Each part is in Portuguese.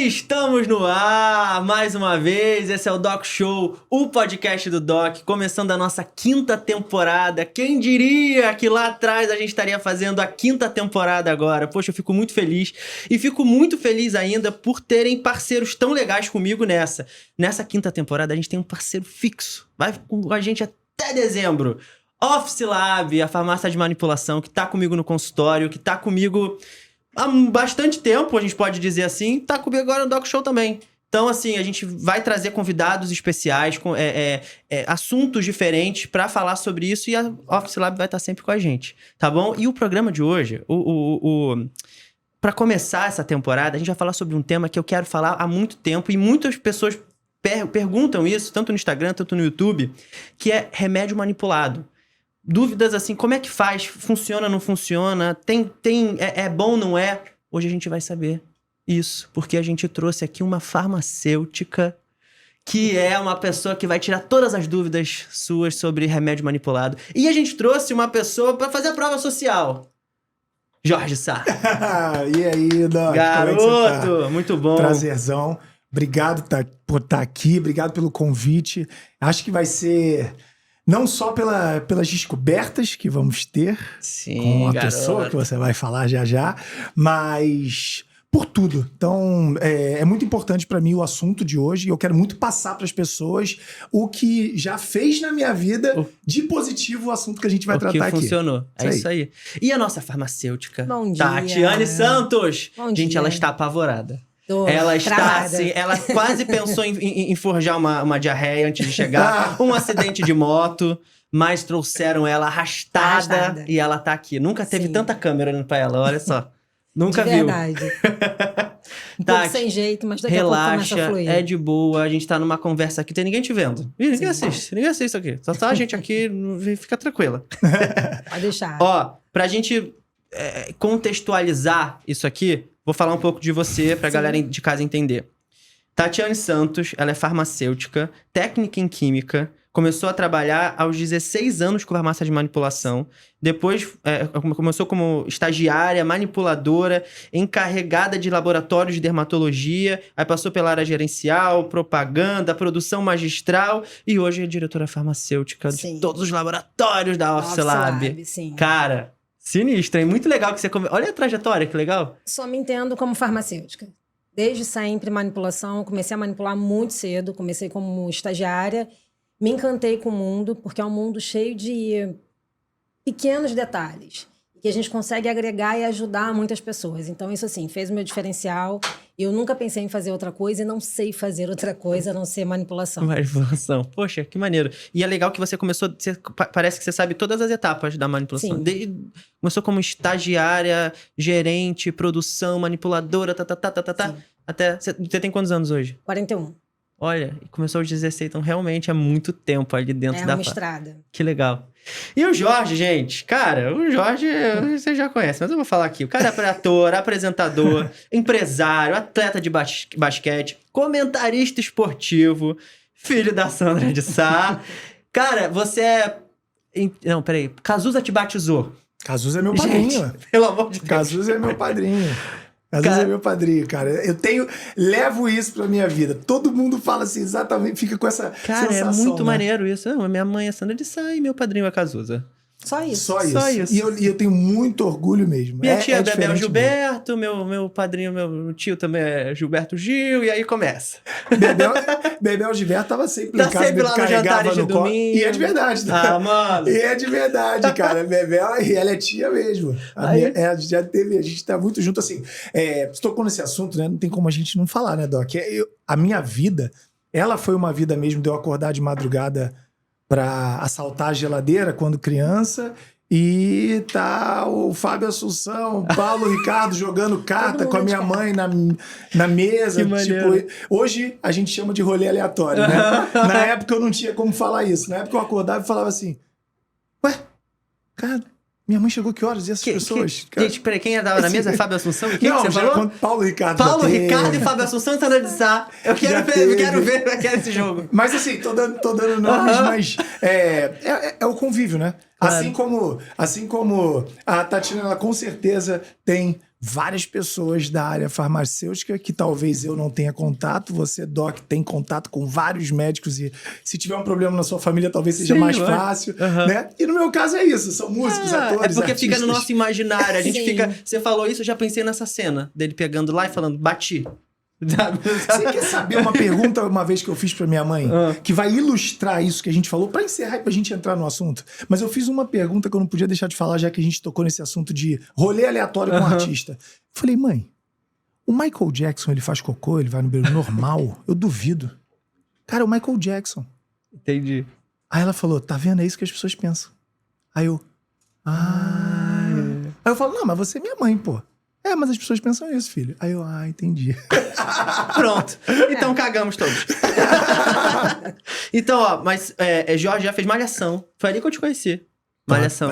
Estamos no ar mais uma vez, esse é o Doc Show, o podcast do Doc, começando a nossa 5ª temporada. Quem diria que lá atrás a gente estaria fazendo a 5ª temporada agora? Poxa, eu fico muito feliz e fico muito feliz ainda por terem parceiros tão legais comigo nessa. Nessa 5ª temporada a gente tem um parceiro fixo, vai com a gente até dezembro. Office Lab, a farmácia de manipulação que tá comigo no consultório, que tá comigo há bastante tempo, a gente pode dizer assim, tá comigo agora no Doc Show também. Então, assim, a gente vai trazer convidados especiais, com assuntos diferentes pra falar sobre isso e a Office Lab vai estar sempre com a gente, tá bom? E o programa de hoje, pra começar essa temporada, a gente vai falar sobre um tema que eu quero falar há muito tempo e muitas pessoas perguntam isso, tanto no Instagram, tanto no YouTube, que é remédio manipulado. Dúvidas assim, como é que faz? Funciona, não funciona? É bom, não é? Hoje a gente vai saber isso, porque a gente trouxe aqui uma farmacêutica que é uma pessoa que vai tirar todas as dúvidas suas sobre remédio manipulado. E a gente trouxe uma pessoa para fazer a prova social. Jorge Sá. E aí, Doc? Garoto, como é que você tá? Muito bom. Prazerzão. Obrigado por estar aqui, obrigado pelo convite. Acho que vai ser... Não só pelas descobertas que vamos ter com a pessoa que você vai falar já, mas por tudo. Então, é muito importante para mim o assunto de hoje e eu quero muito passar para as pessoas o que já fez na minha vida de positivo o assunto que a gente vai tratar aqui. O que funcionou. É isso aí. E a nossa farmacêutica, Bom dia. Tatiane Santos. Bom gente, dia. Ela está apavorada. Ela está assim, ela quase pensou em forjar uma diarreia antes de chegar, um acidente de moto, mas trouxeram ela arrastada e ela tá aqui. Nunca teve tanta câmera olhando pra ela, olha só. Nunca viu. Verdade. Um pouco sem jeito, mas daqui a pouco começa a fluir. É de boa, a gente tá numa conversa aqui, tem ninguém te vendo. Ih, ninguém assiste isso aqui. Só tá a gente aqui, fica tranquila. Pode deixar. Ó, pra gente contextualizar isso aqui, vou falar um pouco de você pra galera de casa entender. Tatiane Santos, ela é farmacêutica, técnica em química, começou a trabalhar aos 16 anos com farmácia de manipulação, depois começou como estagiária, manipuladora, encarregada de laboratórios de dermatologia, aí passou pela área gerencial, propaganda, produção magistral e hoje é diretora farmacêutica de todos os laboratórios da Office Lab. Sim. Cara, sinistro, é muito legal que você... Olha a trajetória, que legal. Só me entendo como farmacêutica. Desde sempre, manipulação. Comecei a manipular muito cedo. Comecei como estagiária. Me encantei com o mundo, porque é um mundo cheio de pequenos detalhes. Que a gente consegue agregar e ajudar muitas pessoas. Então, isso assim, fez o meu diferencial. Eu nunca pensei em fazer outra coisa e não sei fazer outra coisa a não ser manipulação. Manipulação. Poxa, que maneiro. E é legal que você começou... parece que você sabe todas as etapas da manipulação. Sim. Começou como estagiária, gerente, produção, manipuladora, Sim. Até... Você tem quantos anos hoje? 41. Olha, começou aos 16, então realmente é muito tempo ali dentro da... É uma estrada. Que legal. E o Jorge, gente, cara, o Jorge você já conhece, mas eu vou falar aqui. O cara é ator, apresentador, empresário, atleta de basquete, comentarista esportivo, filho da Sandra de Sá. Cara, você é... Não, peraí. Cazuza te batizou. Cazuza é meu padrinho. Gente, pelo amor de Deus. Cazuza é meu padrinho. Cazuza é meu padrinho, cara. Levo isso pra minha vida. Todo mundo fala assim, exatamente, fica com essa cara, sensação, é muito né? maneiro isso. Minha mãe é Sandra de Sá e meu padrinho é Cazuza. Só isso. Só isso. E eu tenho muito orgulho mesmo. Minha tia é Bebel Gilberto, mesmo. meu padrinho, meu tio também é Gilberto Gil, e aí começa. Bebel Gilberto tava sempre tá em casa, sempre lá no jantar de domingo. E é de verdade. Ah, mano. E é de verdade, cara. Bebel, e ela é tia mesmo. A gente tá muito junto, assim. Você tocou nesse assunto, né? Não tem como a gente não falar, né, Doc? A minha vida, ela foi uma vida mesmo de eu acordar de madrugada para assaltar a geladeira quando criança e tá o Fábio Assunção, o Paulo Ricardo jogando carta com a minha mãe na mesa. Tipo, hoje a gente chama de rolê aleatório, né? Na época eu não tinha como falar isso. Na época eu acordava e falava assim, ué, cara... Minha mãe chegou que horas? E essas pessoas? Gente, peraí, quem tava na mesa? Fábio Assunção? E quem não, que você falou? Paulo Ricardo. Paulo Ricardo e Fábio Assunção e Sandra de Sá. Eu quero ver esse jogo. Mas assim, tô dando nomes, mas é o convívio, né? Claro. Assim como a Tatiana, ela com certeza tem várias pessoas da área farmacêutica que talvez eu não tenha contato, você, Doc, tem contato com vários médicos e se tiver um problema na sua família talvez seja mais fácil, né? E no meu caso é isso, são músicos, atores, É porque artistas. fica no nosso imaginário, a gente Sim. fica... Você falou isso, eu já pensei nessa cena dele pegando lá e falando, bati. Você quer saber uma pergunta uma vez que eu fiz pra minha mãe, que vai ilustrar isso que a gente falou, pra encerrar e pra gente entrar no assunto? Mas eu fiz uma pergunta que eu não podia deixar de falar, já que a gente tocou nesse assunto de rolê aleatório com artista. Falei, mãe, o Michael Jackson, ele faz cocô, ele vai no banheiro normal? Eu duvido. Cara, o Michael Jackson. Entendi. Aí ela falou, tá vendo? É isso que as pessoas pensam. Aí eu, Aí eu falo, não, mas você é minha mãe, pô. É, mas as pessoas pensam isso, filho. Aí eu, entendi. Pronto. Então cagamos todos. Então, ó, mas Jorge já fez Malhação. Foi ali que eu te conheci. Malhação.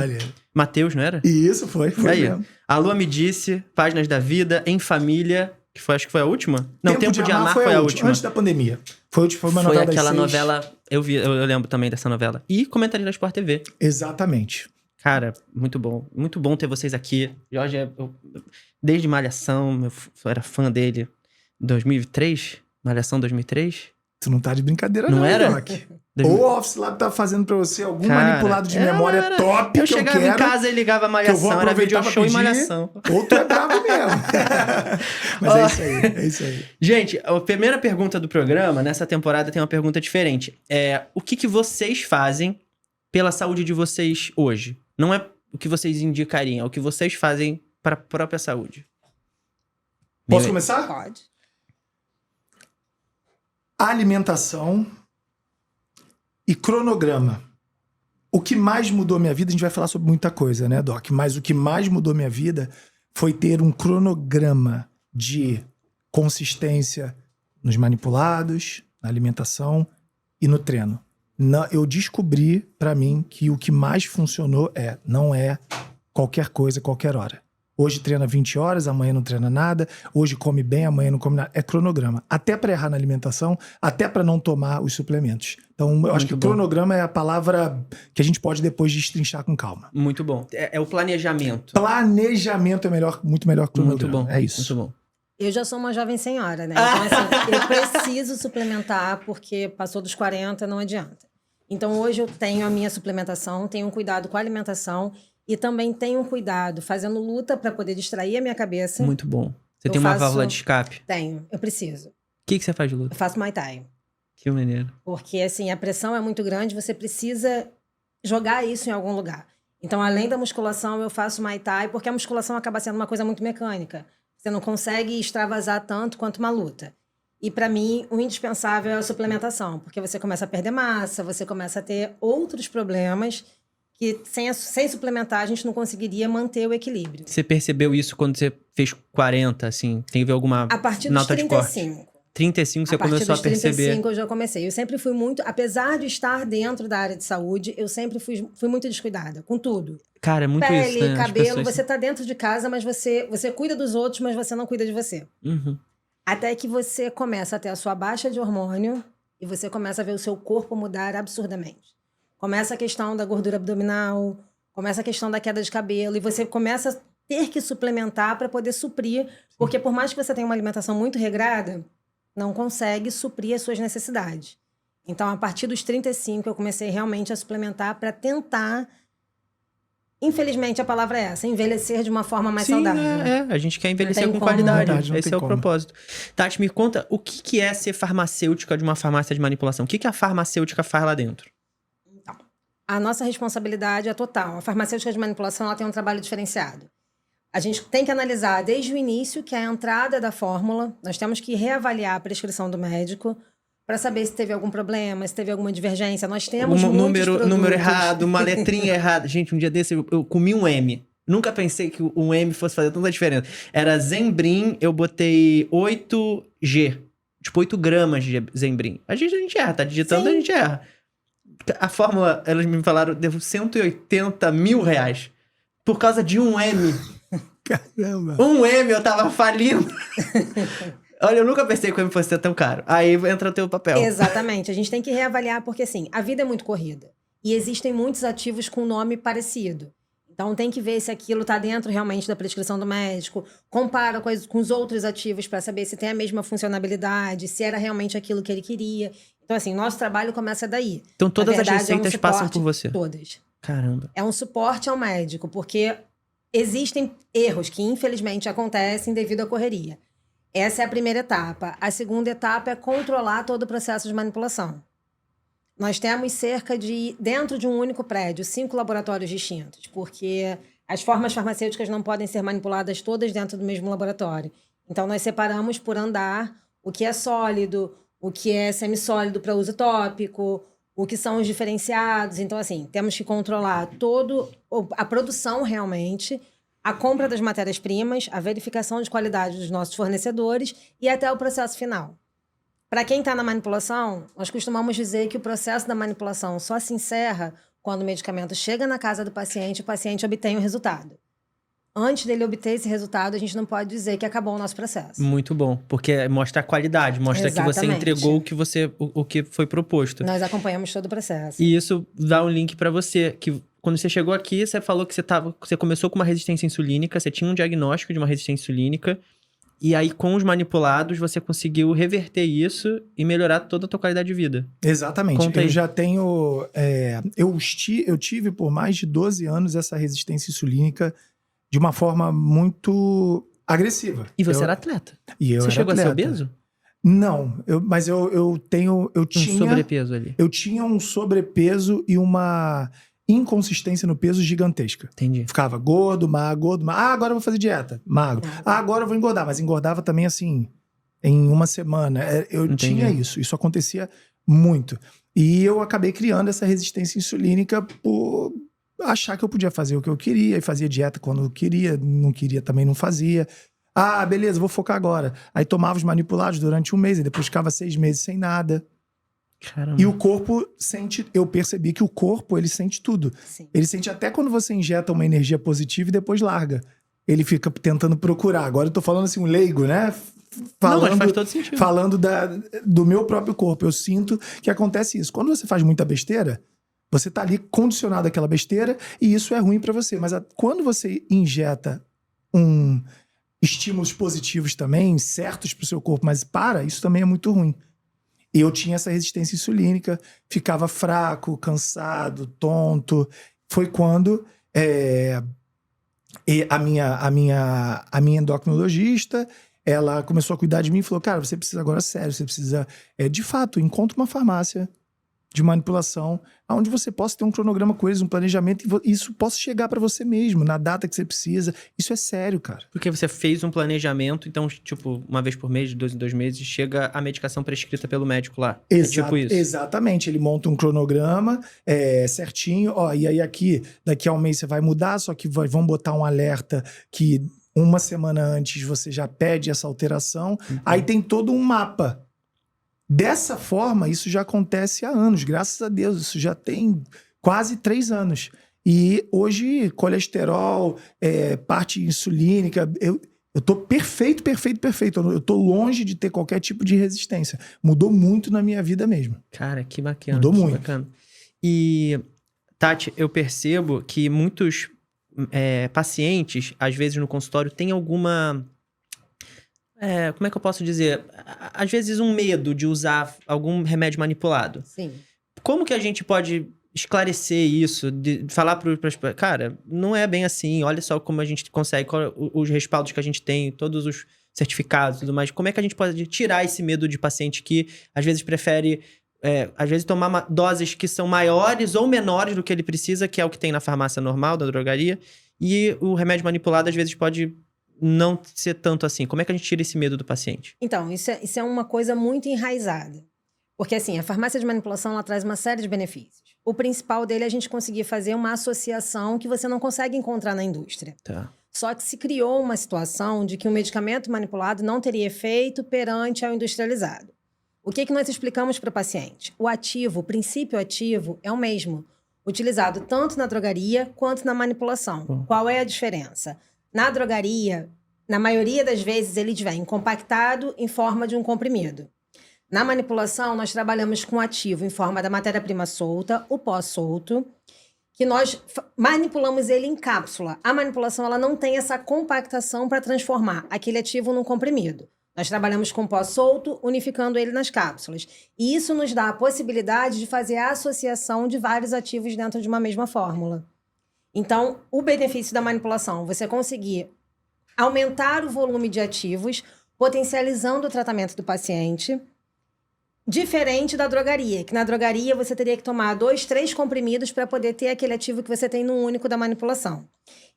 Matheus, não era? Isso, foi Aí. mesmo. A Lua me disse, Páginas da Vida, Em Família, que foi, acho que foi a última? Não, Tempo de Amar foi a última. Antes da pandemia. Foi uma novela das aquela 6. novela, eu lembro também dessa novela. E Comentário da Sport TV. Exatamente. Cara, muito bom. Muito bom ter vocês aqui. Jorge, desde Malhação, eu era fã dele. 2003? Malhação 2003? Tu não tá de brincadeira Não era? Doc. Ou o Office Lab tá fazendo pra você algum manipulado de memória top eu que eu chegava quero. em casa e ligava a Que eu vou Malhação, era aproveitar video pra show e pedir. Malhação. Ou tu é bravo mesmo. Mas é isso aí, é isso aí. Gente, a primeira pergunta do programa, nessa temporada, tem uma pergunta diferente. O que vocês fazem pela saúde de vocês hoje? Não é o que vocês indicariam, é o que vocês fazem para a própria saúde. Posso começar? Pode. Alimentação e cronograma. O que mais mudou minha vida, a gente vai falar sobre muita coisa, né, Doc? Mas o que mais mudou minha vida foi ter um cronograma de consistência nos manipulados, na alimentação e no treino. Eu descobri pra mim que o que mais funcionou não é qualquer coisa, qualquer hora. Hoje treina 20 horas, amanhã não treina nada. Hoje come bem, amanhã não come nada. É cronograma. Até pra errar na alimentação, até pra não tomar os suplementos. Então, eu acho que o cronograma é a palavra que a gente pode depois destrinchar com calma. Muito bom. É o planejamento. Planejamento é muito melhor que o cronograma. Muito bom. É isso. Muito bom. Eu já sou uma jovem senhora, né? Então, assim, eu preciso suplementar porque passou dos 40, não adianta. Então, hoje eu tenho a minha suplementação, tenho um cuidado com a alimentação e também tenho um cuidado fazendo luta para poder distrair a minha cabeça. Muito bom. Você tem uma válvula de escape? Tenho, eu preciso. O que você faz de luta? Eu faço Muay Thai. Que maneiro. Porque, assim, a pressão é muito grande, você precisa jogar isso em algum lugar. Então, além da musculação, eu faço Muay Thai, porque a musculação acaba sendo uma coisa muito mecânica. Você não consegue extravasar tanto quanto uma luta. E, para mim, o indispensável é a suplementação, porque você começa a perder massa, você começa a ter outros problemas que, sem suplementar, a gente não conseguiria manter o equilíbrio. Você percebeu isso quando você fez 40, assim? Teve alguma A partir dos nota de corte? 35. 35 você começou a perceber. A partir dos 35 eu já comecei. Eu sempre fui muito... Apesar de estar dentro da área de saúde, eu sempre fui muito descuidada, com tudo. Cara, é muito Pele, isso, né? cabelo, você tá dentro de casa, mas você cuida dos outros, mas você não cuida de você. Uhum. Até que você começa a ter a sua baixa de hormônio e você começa a ver o seu corpo mudar absurdamente. Começa a questão da gordura abdominal, começa a questão da queda de cabelo e você começa a ter que suplementar para poder suprir, porque por mais que você tenha uma alimentação muito regrada, não consegue suprir as suas necessidades. Então, a partir dos 35, eu comecei realmente a suplementar para tentar... Infelizmente, a palavra é essa, envelhecer de uma forma mais saudável. A gente quer envelhecer com como. qualidade. Verdade, não Esse tem é o como. propósito. Tati, me conta, o que é ser farmacêutica de uma farmácia de manipulação? O que a farmacêutica faz lá dentro? Então, a nossa responsabilidade é total. A farmacêutica de manipulação ela tem um trabalho diferenciado. A gente tem que analisar desde o início, que é a entrada da fórmula. Nós temos que reavaliar a prescrição do médico para saber se teve algum problema, se teve alguma divergência. Nós temos número errado, uma letrinha errada. Gente, um dia desse eu comi um M. Nunca pensei que um M fosse fazer tanta diferença. Era Zembrin, eu botei 8G. Tipo, 8 gramas de Zembrin. A gente erra, tá digitando, Sim. a gente erra. A fórmula, elas me falaram, devo R$180 mil. Por causa de um M. Caramba. Um M eu tava falindo. Olha, eu nunca pensei que o M fosse ser tão caro. Aí entra o teu papel. Exatamente. A gente tem que reavaliar porque, assim, a vida é muito corrida. E existem muitos ativos com nome parecido. Então tem que ver se aquilo está dentro realmente da prescrição do médico, compara com os outros ativos para saber se tem a mesma funcionalidade, se era realmente aquilo que ele queria. Então, assim, nosso trabalho começa daí. Então todas Na verdade, as receitas passam por você? Todas. Caramba. É um suporte ao médico, porque existem erros que, infelizmente, acontecem devido à correria. Essa é a primeira etapa. A segunda etapa é controlar todo o processo de manipulação. Nós temos dentro de um único prédio, 5 laboratórios distintos, porque as formas farmacêuticas não podem ser manipuladas todas dentro do mesmo laboratório. Então, nós separamos por andar o que é sólido, o que é semissólido para uso tópico, o que são os diferenciados. Então, assim, temos que controlar a produção realmente, a compra das matérias-primas, a verificação de qualidade dos nossos fornecedores e até o processo final. Para quem está na manipulação, nós costumamos dizer que o processo da manipulação só se encerra quando o medicamento chega na casa do paciente e o paciente obtém o resultado. Antes dele obter esse resultado, a gente não pode dizer que acabou o nosso processo. Muito bom, porque mostra a qualidade, mostra Exatamente. que você entregou o que foi proposto. Nós acompanhamos todo o processo. E isso dá um link para você, que quando você chegou aqui, você falou que você começou com uma resistência insulínica, você tinha um diagnóstico de uma resistência insulínica, e aí com os manipulados você conseguiu reverter isso e melhorar toda a tua qualidade de vida. Exatamente. Conta aí. Eu já tenho... eu tive por mais de 12 anos essa resistência insulínica de uma forma muito agressiva. E você era atleta. E eu você era chegou atleta. a ser obeso? Não, mas eu tinha sobrepeso ali. Eu tinha um sobrepeso e uma inconsistência no peso gigantesca. Entendi. Ficava gordo, magro. Ah, agora eu vou fazer dieta. Magro. Ah, agora eu vou engordar. Mas engordava também assim, em uma semana. Eu Entendi. tinha isso. Isso acontecia muito. E eu acabei criando essa resistência insulínica por achar que eu podia fazer o que eu queria. E fazia dieta quando eu queria. Não queria, também não fazia. Ah, beleza, vou focar agora. Aí tomava os manipulados durante um mês. E depois ficava 6 meses sem nada. Caramba. E o corpo sente... Eu percebi que o corpo, ele sente tudo. Sim. Ele sente até quando você injeta uma energia positiva e depois larga. Ele fica tentando procurar. Agora eu tô falando assim, um leigo, né? Não, mas faz todo sentido. Falando do meu próprio corpo. Eu sinto que acontece isso. Quando você faz muita besteira, você tá ali condicionado àquela besteira e isso é ruim pra você. Mas quando você injeta estímulos positivos também, certos pro seu corpo, mas isso também é muito ruim. Eu tinha essa resistência insulínica, ficava fraco, cansado, tonto. Foi quando a minha endocrinologista, ela começou a cuidar de mim e falou, cara, você precisa agora, sério, você precisa, de fato, encontra uma farmácia de manipulação, onde você possa ter um cronograma com eles, um planejamento, e isso possa chegar para você mesmo, na data que você precisa. Isso é sério, cara. Porque você fez um planejamento, então, tipo, uma vez por mês, de 2 em 2 meses, chega a medicação prescrita pelo médico lá. É tipo isso. Exatamente. Ele monta um cronograma certinho. Ó, e aí daqui a um mês você vai mudar, só que vão botar um alerta que uma semana antes você já pede essa alteração. Uhum. Aí tem todo um mapa. Dessa forma, isso já acontece há anos, graças a Deus. Isso já tem quase 3 anos. E hoje, colesterol, parte insulínica, eu tô perfeito. Eu tô longe de ter qualquer tipo de resistência. Mudou muito na minha vida mesmo. Cara, que bacana. Mudou muito. Bacana. E, Tati, eu percebo que muitos pacientes, às vezes no consultório, têm alguma... como é que eu posso dizer? Às vezes um medo de usar algum remédio manipulado. Sim. Como que a gente pode esclarecer isso? De falar para cara, não é bem assim. Olha só como a gente consegue, os respaldos que a gente tem, todos os certificados e tudo mais. Como é que a gente pode tirar esse medo de paciente que às vezes prefere... às vezes tomar doses que são maiores ou menores do que ele precisa, que é o que tem na farmácia normal, da drogaria. E o remédio manipulado às vezes pode... não ser tanto assim. Como é que a gente tira esse medo do paciente? Então, isso é uma coisa muito enraizada. Porque, assim, a farmácia de manipulação, ela traz uma série de benefícios. O principal dele é a gente conseguir fazer uma associação que você não consegue encontrar na indústria. Tá. Só que se criou uma situação de que o medicamento manipulado não teria efeito perante ao industrializado. O que nós explicamos para o paciente? O princípio ativo é o mesmo, utilizado tanto na drogaria quanto na manipulação. Qual é a diferença? Na drogaria, na maioria das vezes, ele vem compactado em forma de um comprimido. Na manipulação, nós trabalhamos com ativo em forma da matéria-prima solta, o pó solto, que nós manipulamos ele em cápsula. A manipulação ela não tem essa compactação para transformar aquele ativo num comprimido. Nós trabalhamos com pó solto, unificando ele nas cápsulas. E isso nos dá a possibilidade de fazer a associação de vários ativos dentro de uma mesma fórmula. Então, o benefício da manipulação, você conseguir aumentar o volume de ativos, potencializando o tratamento do paciente, diferente da drogaria, que na drogaria você teria que tomar 2, 3 comprimidos para poder ter aquele ativo que você tem no único da manipulação.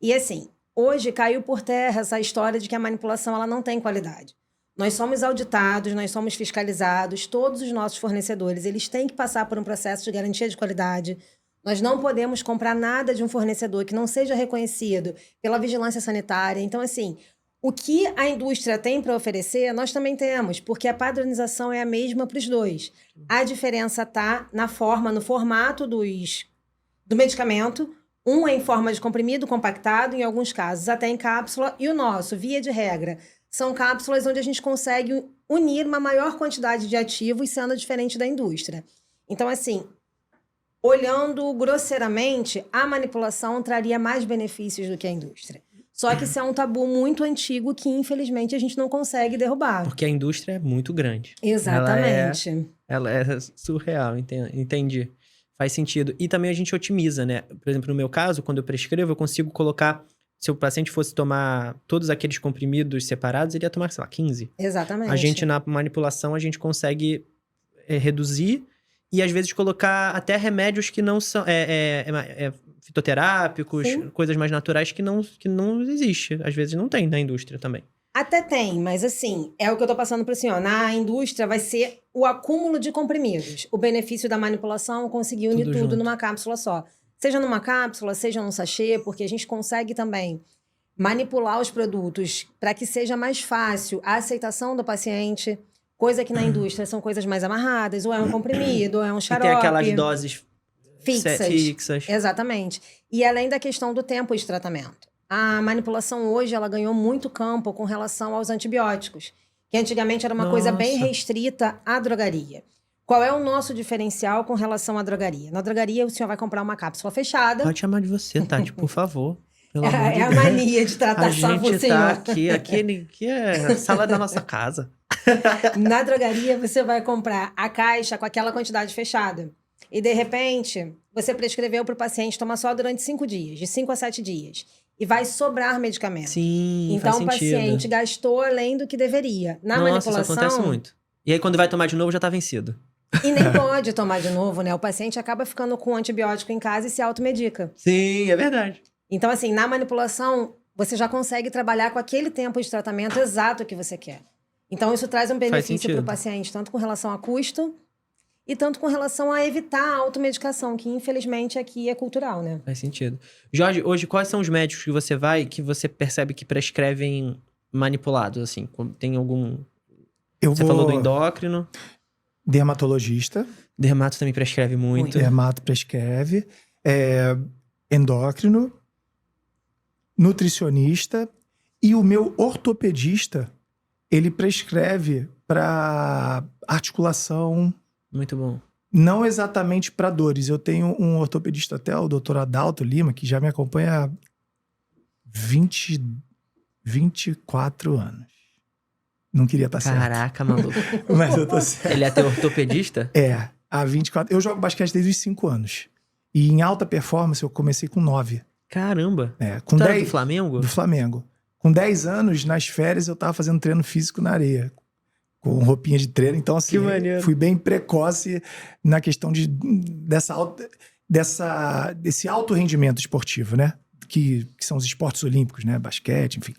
E assim, hoje caiu por terra essa história de que a manipulação ela não tem qualidade. Nós somos auditados, nós somos fiscalizados, todos os nossos fornecedores, eles têm que passar por um processo de garantia de qualidade. Nós não podemos comprar nada de um fornecedor que não seja reconhecido pela vigilância sanitária. Então, assim, o que a indústria tem para oferecer, nós também temos, porque a padronização é a mesma para os dois. A diferença está na forma, no formato do medicamento. Um é em forma de comprimido compactado, em alguns casos até em cápsula, e o nosso, via de regra, são cápsulas onde a gente consegue unir uma maior quantidade de ativos, sendo diferente da indústria. Então, assim, olhando grosseiramente, a manipulação traria mais benefícios do que a indústria. Só que isso é um tabu muito antigo que, infelizmente, a gente não consegue derrubar. Porque a indústria é muito grande. Exatamente. Ela é surreal, entendi. Faz sentido. E também a gente otimiza, né? Por exemplo, no meu caso, quando eu prescrevo, eu consigo colocar... Se o paciente fosse tomar todos aqueles comprimidos separados, ele ia tomar, sei lá, 15. Exatamente. A gente, na manipulação, a gente consegue reduzir e, às vezes, colocar até remédios que não são... fitoterápicos, sim, coisas mais naturais que não existe. Às vezes não tem na indústria também. Até tem, mas assim, é o que eu tô passando para o senhor. Na indústria vai ser o acúmulo de comprimidos. O benefício da manipulação é conseguir unir tudo numa cápsula só. Seja numa cápsula, seja num sachê, porque a gente consegue também manipular os produtos para que seja mais fácil a aceitação do paciente, coisa que na indústria são coisas mais amarradas, ou é um comprimido, ou é um xarope. E tem aquelas doses fixas. Exatamente. E além da questão do tempo de tratamento. A manipulação hoje, ela ganhou muito campo com relação aos antibióticos, que antigamente era uma coisa bem restrita à drogaria. Qual é o nosso diferencial com relação à drogaria? Na drogaria, o senhor vai comprar uma cápsula fechada. Pode chamar de você, Tati, por favor. É a mania de tratar só por senhor. A gente tá aqui é a sala da nossa casa. Na drogaria, você vai comprar a caixa com aquela quantidade fechada. E, de repente, você prescreveu para o paciente tomar só durante 5 dias, de 5 a 7 dias. E vai sobrar medicamento. Sim, então, faz o paciente gastou além do que deveria. Na manipulação... Isso acontece muito. E aí, quando vai tomar de novo, já tá vencido. E nem pode tomar de novo, né? O paciente acaba ficando com antibiótico em casa e se automedica. Sim, é verdade. Então, assim, na manipulação, você já consegue trabalhar com aquele tempo de tratamento exato que você quer. Então, isso traz um benefício para o paciente, tanto com relação a custo e tanto com relação a evitar a automedicação, que infelizmente aqui é cultural, né? Faz sentido. Jorge, hoje, quais são os médicos que você vai que você percebe que prescrevem manipulados, assim? Tem algum... Você falou do endócrino... Dermatologista. Dermato também prescreve muito. Dermato prescreve. Endócrino. Nutricionista. E o meu ortopedista, ele prescreve para articulação. Muito bom. Não exatamente para dores. Eu tenho um ortopedista até, o Dr. Adalto Lima, que já me acompanha há 24 anos. Não queria estar certo. Caraca, maluco. Mas eu tô certo. Ele é teu ortopedista? Há 24... Eu jogo basquete desde os 5 anos. E em alta performance eu comecei com 9. Caramba. Com 10... do Flamengo? Do Flamengo. Com 10 anos, nas férias, eu tava fazendo treino físico na areia. Com roupinha de treino. Então, assim, fui bem precoce na questão desse alto rendimento esportivo, né? Que são os esportes olímpicos, né? Basquete, enfim.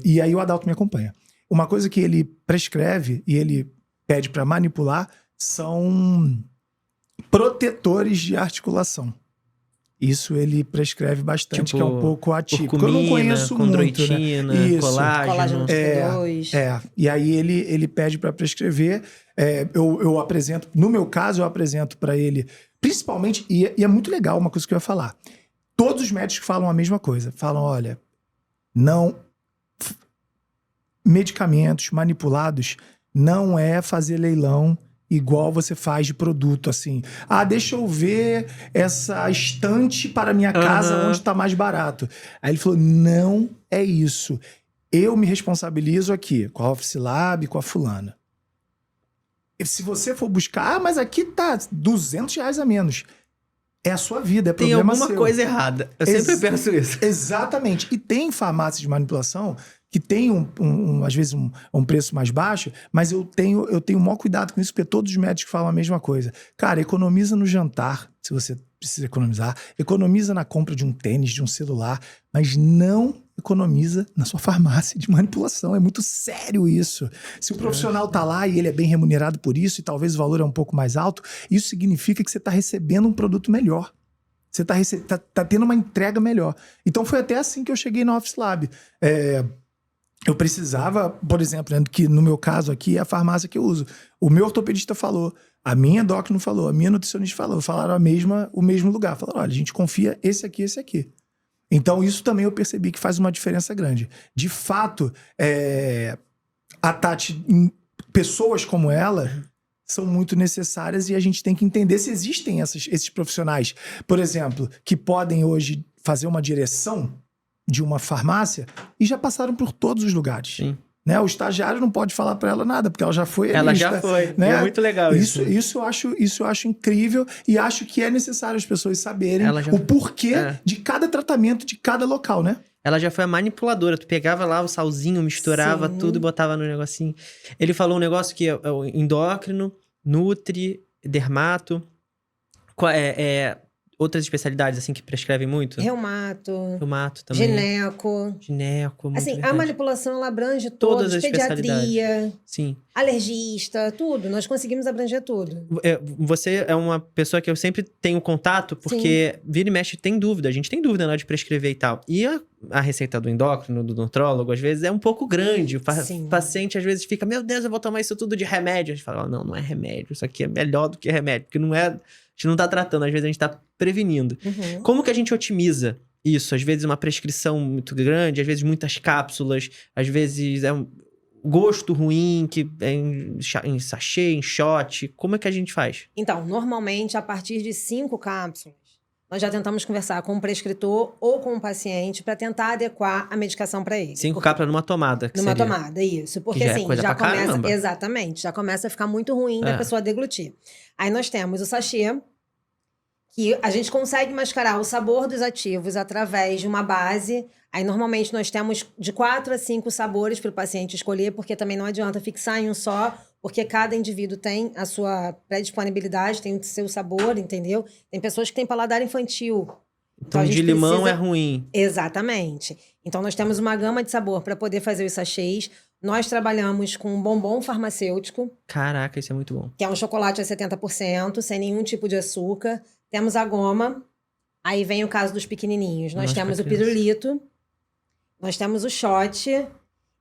E aí o Adalto me acompanha. Uma coisa que ele prescreve e ele pede para manipular são protetores de articulação. Isso ele prescreve bastante, tipo, que é um pouco atípico. Curcumina, eu não conheço muito, né? Isso. Colágeno T2. E aí ele pede para prescrever. Eu apresento, no meu caso, eu apresento para ele, principalmente, e é muito legal uma coisa que eu ia falar. Todos os médicos falam a mesma coisa. Falam, olha, medicamentos manipulados não é fazer leilão igual você faz de produto, assim. Ah, deixa eu ver essa estante para minha casa onde tá mais barato. Aí ele falou, não é isso. Eu me responsabilizo aqui, com a Office Lab, com a fulana. E se você for buscar, mas aqui tá R$200 a menos. É a sua vida, é problema seu. Tem alguma coisa errada. Eu sempre penso isso. Exatamente. E tem farmácias de manipulação que tem, às vezes, um preço mais baixo, mas eu tenho o maior cuidado com isso, porque todos os médicos falam a mesma coisa. Cara, economiza no jantar, se você precisa economizar. Economiza na compra de um tênis, de um celular, mas não economiza na sua farmácia de manipulação. É muito sério isso. Se o profissional tá lá e ele é bem remunerado por isso, e talvez o valor é um pouco mais alto, isso significa que você está recebendo um produto melhor. Você tá tendo uma entrega melhor. Então foi até assim que eu cheguei na Office Lab. Eu precisava, por exemplo, né, que no meu caso aqui é a farmácia que eu uso. O meu ortopedista falou, a minha doc não falou, a minha nutricionista falou, falaram o mesmo lugar. Falaram, olha, a gente confia esse aqui, esse aqui. Então isso também eu percebi que faz uma diferença grande. De fato, a Tati, pessoas como ela são muito necessárias e a gente tem que entender se existem esses profissionais, por exemplo, que podem hoje fazer uma direção de uma farmácia e já passaram por todos os lugares. Sim. Né? O estagiário não pode falar para ela nada, porque ela já foi. Ela já foi. Né? É muito legal isso. Isso eu acho incrível e acho que é necessário as pessoas saberem o porquê de cada tratamento, de cada local, né? Ela já foi a manipuladora. Tu pegava lá o salzinho, misturava tudo e botava no negocinho. Ele falou um negócio que é o endócrino, nutri, dermato. Outras especialidades, assim, que prescrevem muito? Reumato também. Gineco. Muito assim, verdade. a manipulação, ela abrange Todas as pediatria, sim. alergista, tudo. Nós conseguimos abranger tudo. Você é uma pessoa que eu sempre tenho contato, porque vira e mexe tem dúvida. A gente tem dúvida na hora de prescrever e tal. E a receita do endócrino, do nutrólogo, às vezes é um pouco grande. O paciente, às vezes, fica, meu Deus, eu vou tomar isso tudo de remédio. A gente fala, não é remédio. Isso aqui é melhor do que remédio. Porque não é... A gente não tá tratando, às vezes a gente tá prevenindo. Uhum. Como que a gente otimiza isso? Às vezes uma prescrição muito grande, às vezes muitas cápsulas, às vezes é um gosto ruim, que é em sachê, em shot. Como é que a gente faz? Então, normalmente, a partir de 5 cápsulas, nós já tentamos conversar com o prescritor ou com o paciente para tentar adequar a medicação para ele. 5 cápsulas numa tomada. Numa tomada, isso. Porque já assim, coisa já pra começa. caramba. Exatamente, já começa a ficar muito ruim da pessoa deglutir. Aí nós temos o sachê, que a gente consegue mascarar o sabor dos ativos através de uma base. Aí, normalmente, nós temos de 4 a 5 sabores para o paciente escolher, porque também não adianta fixar em um só, porque cada indivíduo tem a sua predisponibilidade, tem o seu sabor, entendeu? Tem pessoas que têm paladar infantil. Então de limão é ruim. Exatamente. Então, nós temos uma gama de sabor para poder fazer os sachês. Nós trabalhamos com um bombom farmacêutico. Caraca, isso é muito bom. Que é um chocolate a 70%, sem nenhum tipo de açúcar. Temos a goma. Aí vem o caso dos pequenininhos. Nós temos o pirulito. Nós temos o shot.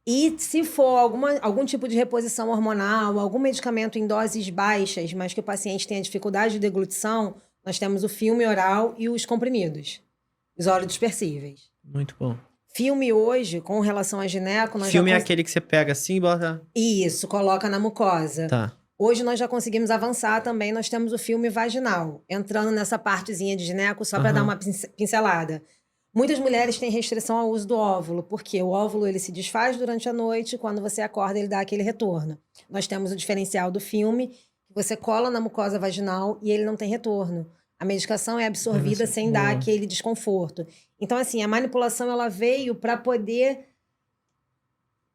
E se for algum tipo de reposição hormonal, algum medicamento em doses baixas, mas que o paciente tenha dificuldade de deglutição, nós temos o filme oral e os comprimidos. Os orodispersíveis. Muito bom. Filme hoje, com relação a gineco... Filme é aquele que você pega assim e bota... Isso, coloca na mucosa. Tá. Hoje nós já conseguimos avançar também, nós temos o filme vaginal, entrando nessa partezinha de gineco só para dar uma pincelada. Muitas mulheres têm restrição ao uso do óvulo, porque o óvulo ele se desfaz durante a noite, quando você acorda ele dá aquele retorno. Nós temos o diferencial do filme, que você cola na mucosa vaginal e ele não tem retorno. A medicação é absorvida sem dar aquele desconforto. Então, assim, a manipulação ela veio para poder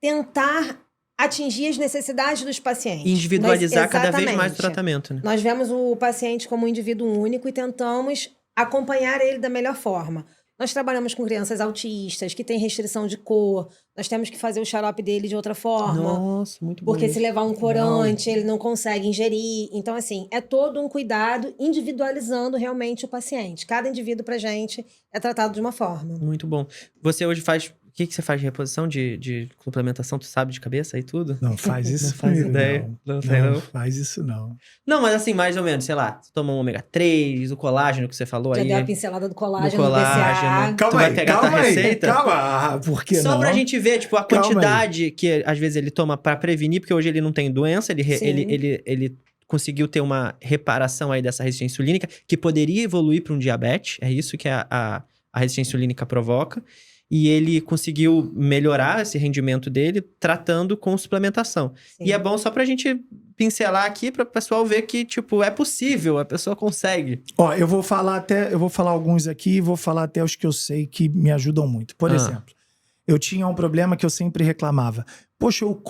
tentar atingir as necessidades dos pacientes. Individualizar cada vez mais o tratamento, né? Nós vemos o paciente como um indivíduo único e tentamos acompanhar ele da melhor forma. Nós trabalhamos com crianças autistas, que têm restrição de cor. Nós temos que fazer o xarope dele de outra forma. Nossa, muito bom. Porque se levar um corante, ele não consegue ingerir. Então, assim, é todo um cuidado individualizando realmente o paciente. Cada indivíduo pra gente é tratado de uma forma. Muito bom. Você hoje faz... O que você faz de reposição, de complementação? Tu sabe de cabeça aí tudo? Não faz isso não faz comigo, ideia. Não faz isso, não. Não, mas assim, mais ou menos, sei lá. Tu toma um ômega 3, o colágeno que você falou Já aí. deu a pincelada do colágeno, do BCA. Tu vai pegar tua receita? Calma, por que Só não? pra gente ver, tipo, a quantidade que às vezes ele toma pra prevenir, porque hoje ele não tem doença, ele conseguiu ter uma reparação aí dessa resistência insulínica, que poderia evoluir para um diabetes, é isso que a resistência insulínica provoca, e ele conseguiu melhorar esse rendimento dele tratando com suplementação. Sim. E é bom só pra gente pincelar aqui para o pessoal ver que, tipo, é possível, a pessoa consegue. Ó, eu vou falar alguns aqui e vou falar até os que eu sei que me ajudam muito. Por exemplo, eu tinha um problema que eu sempre reclamava. Poxa, eu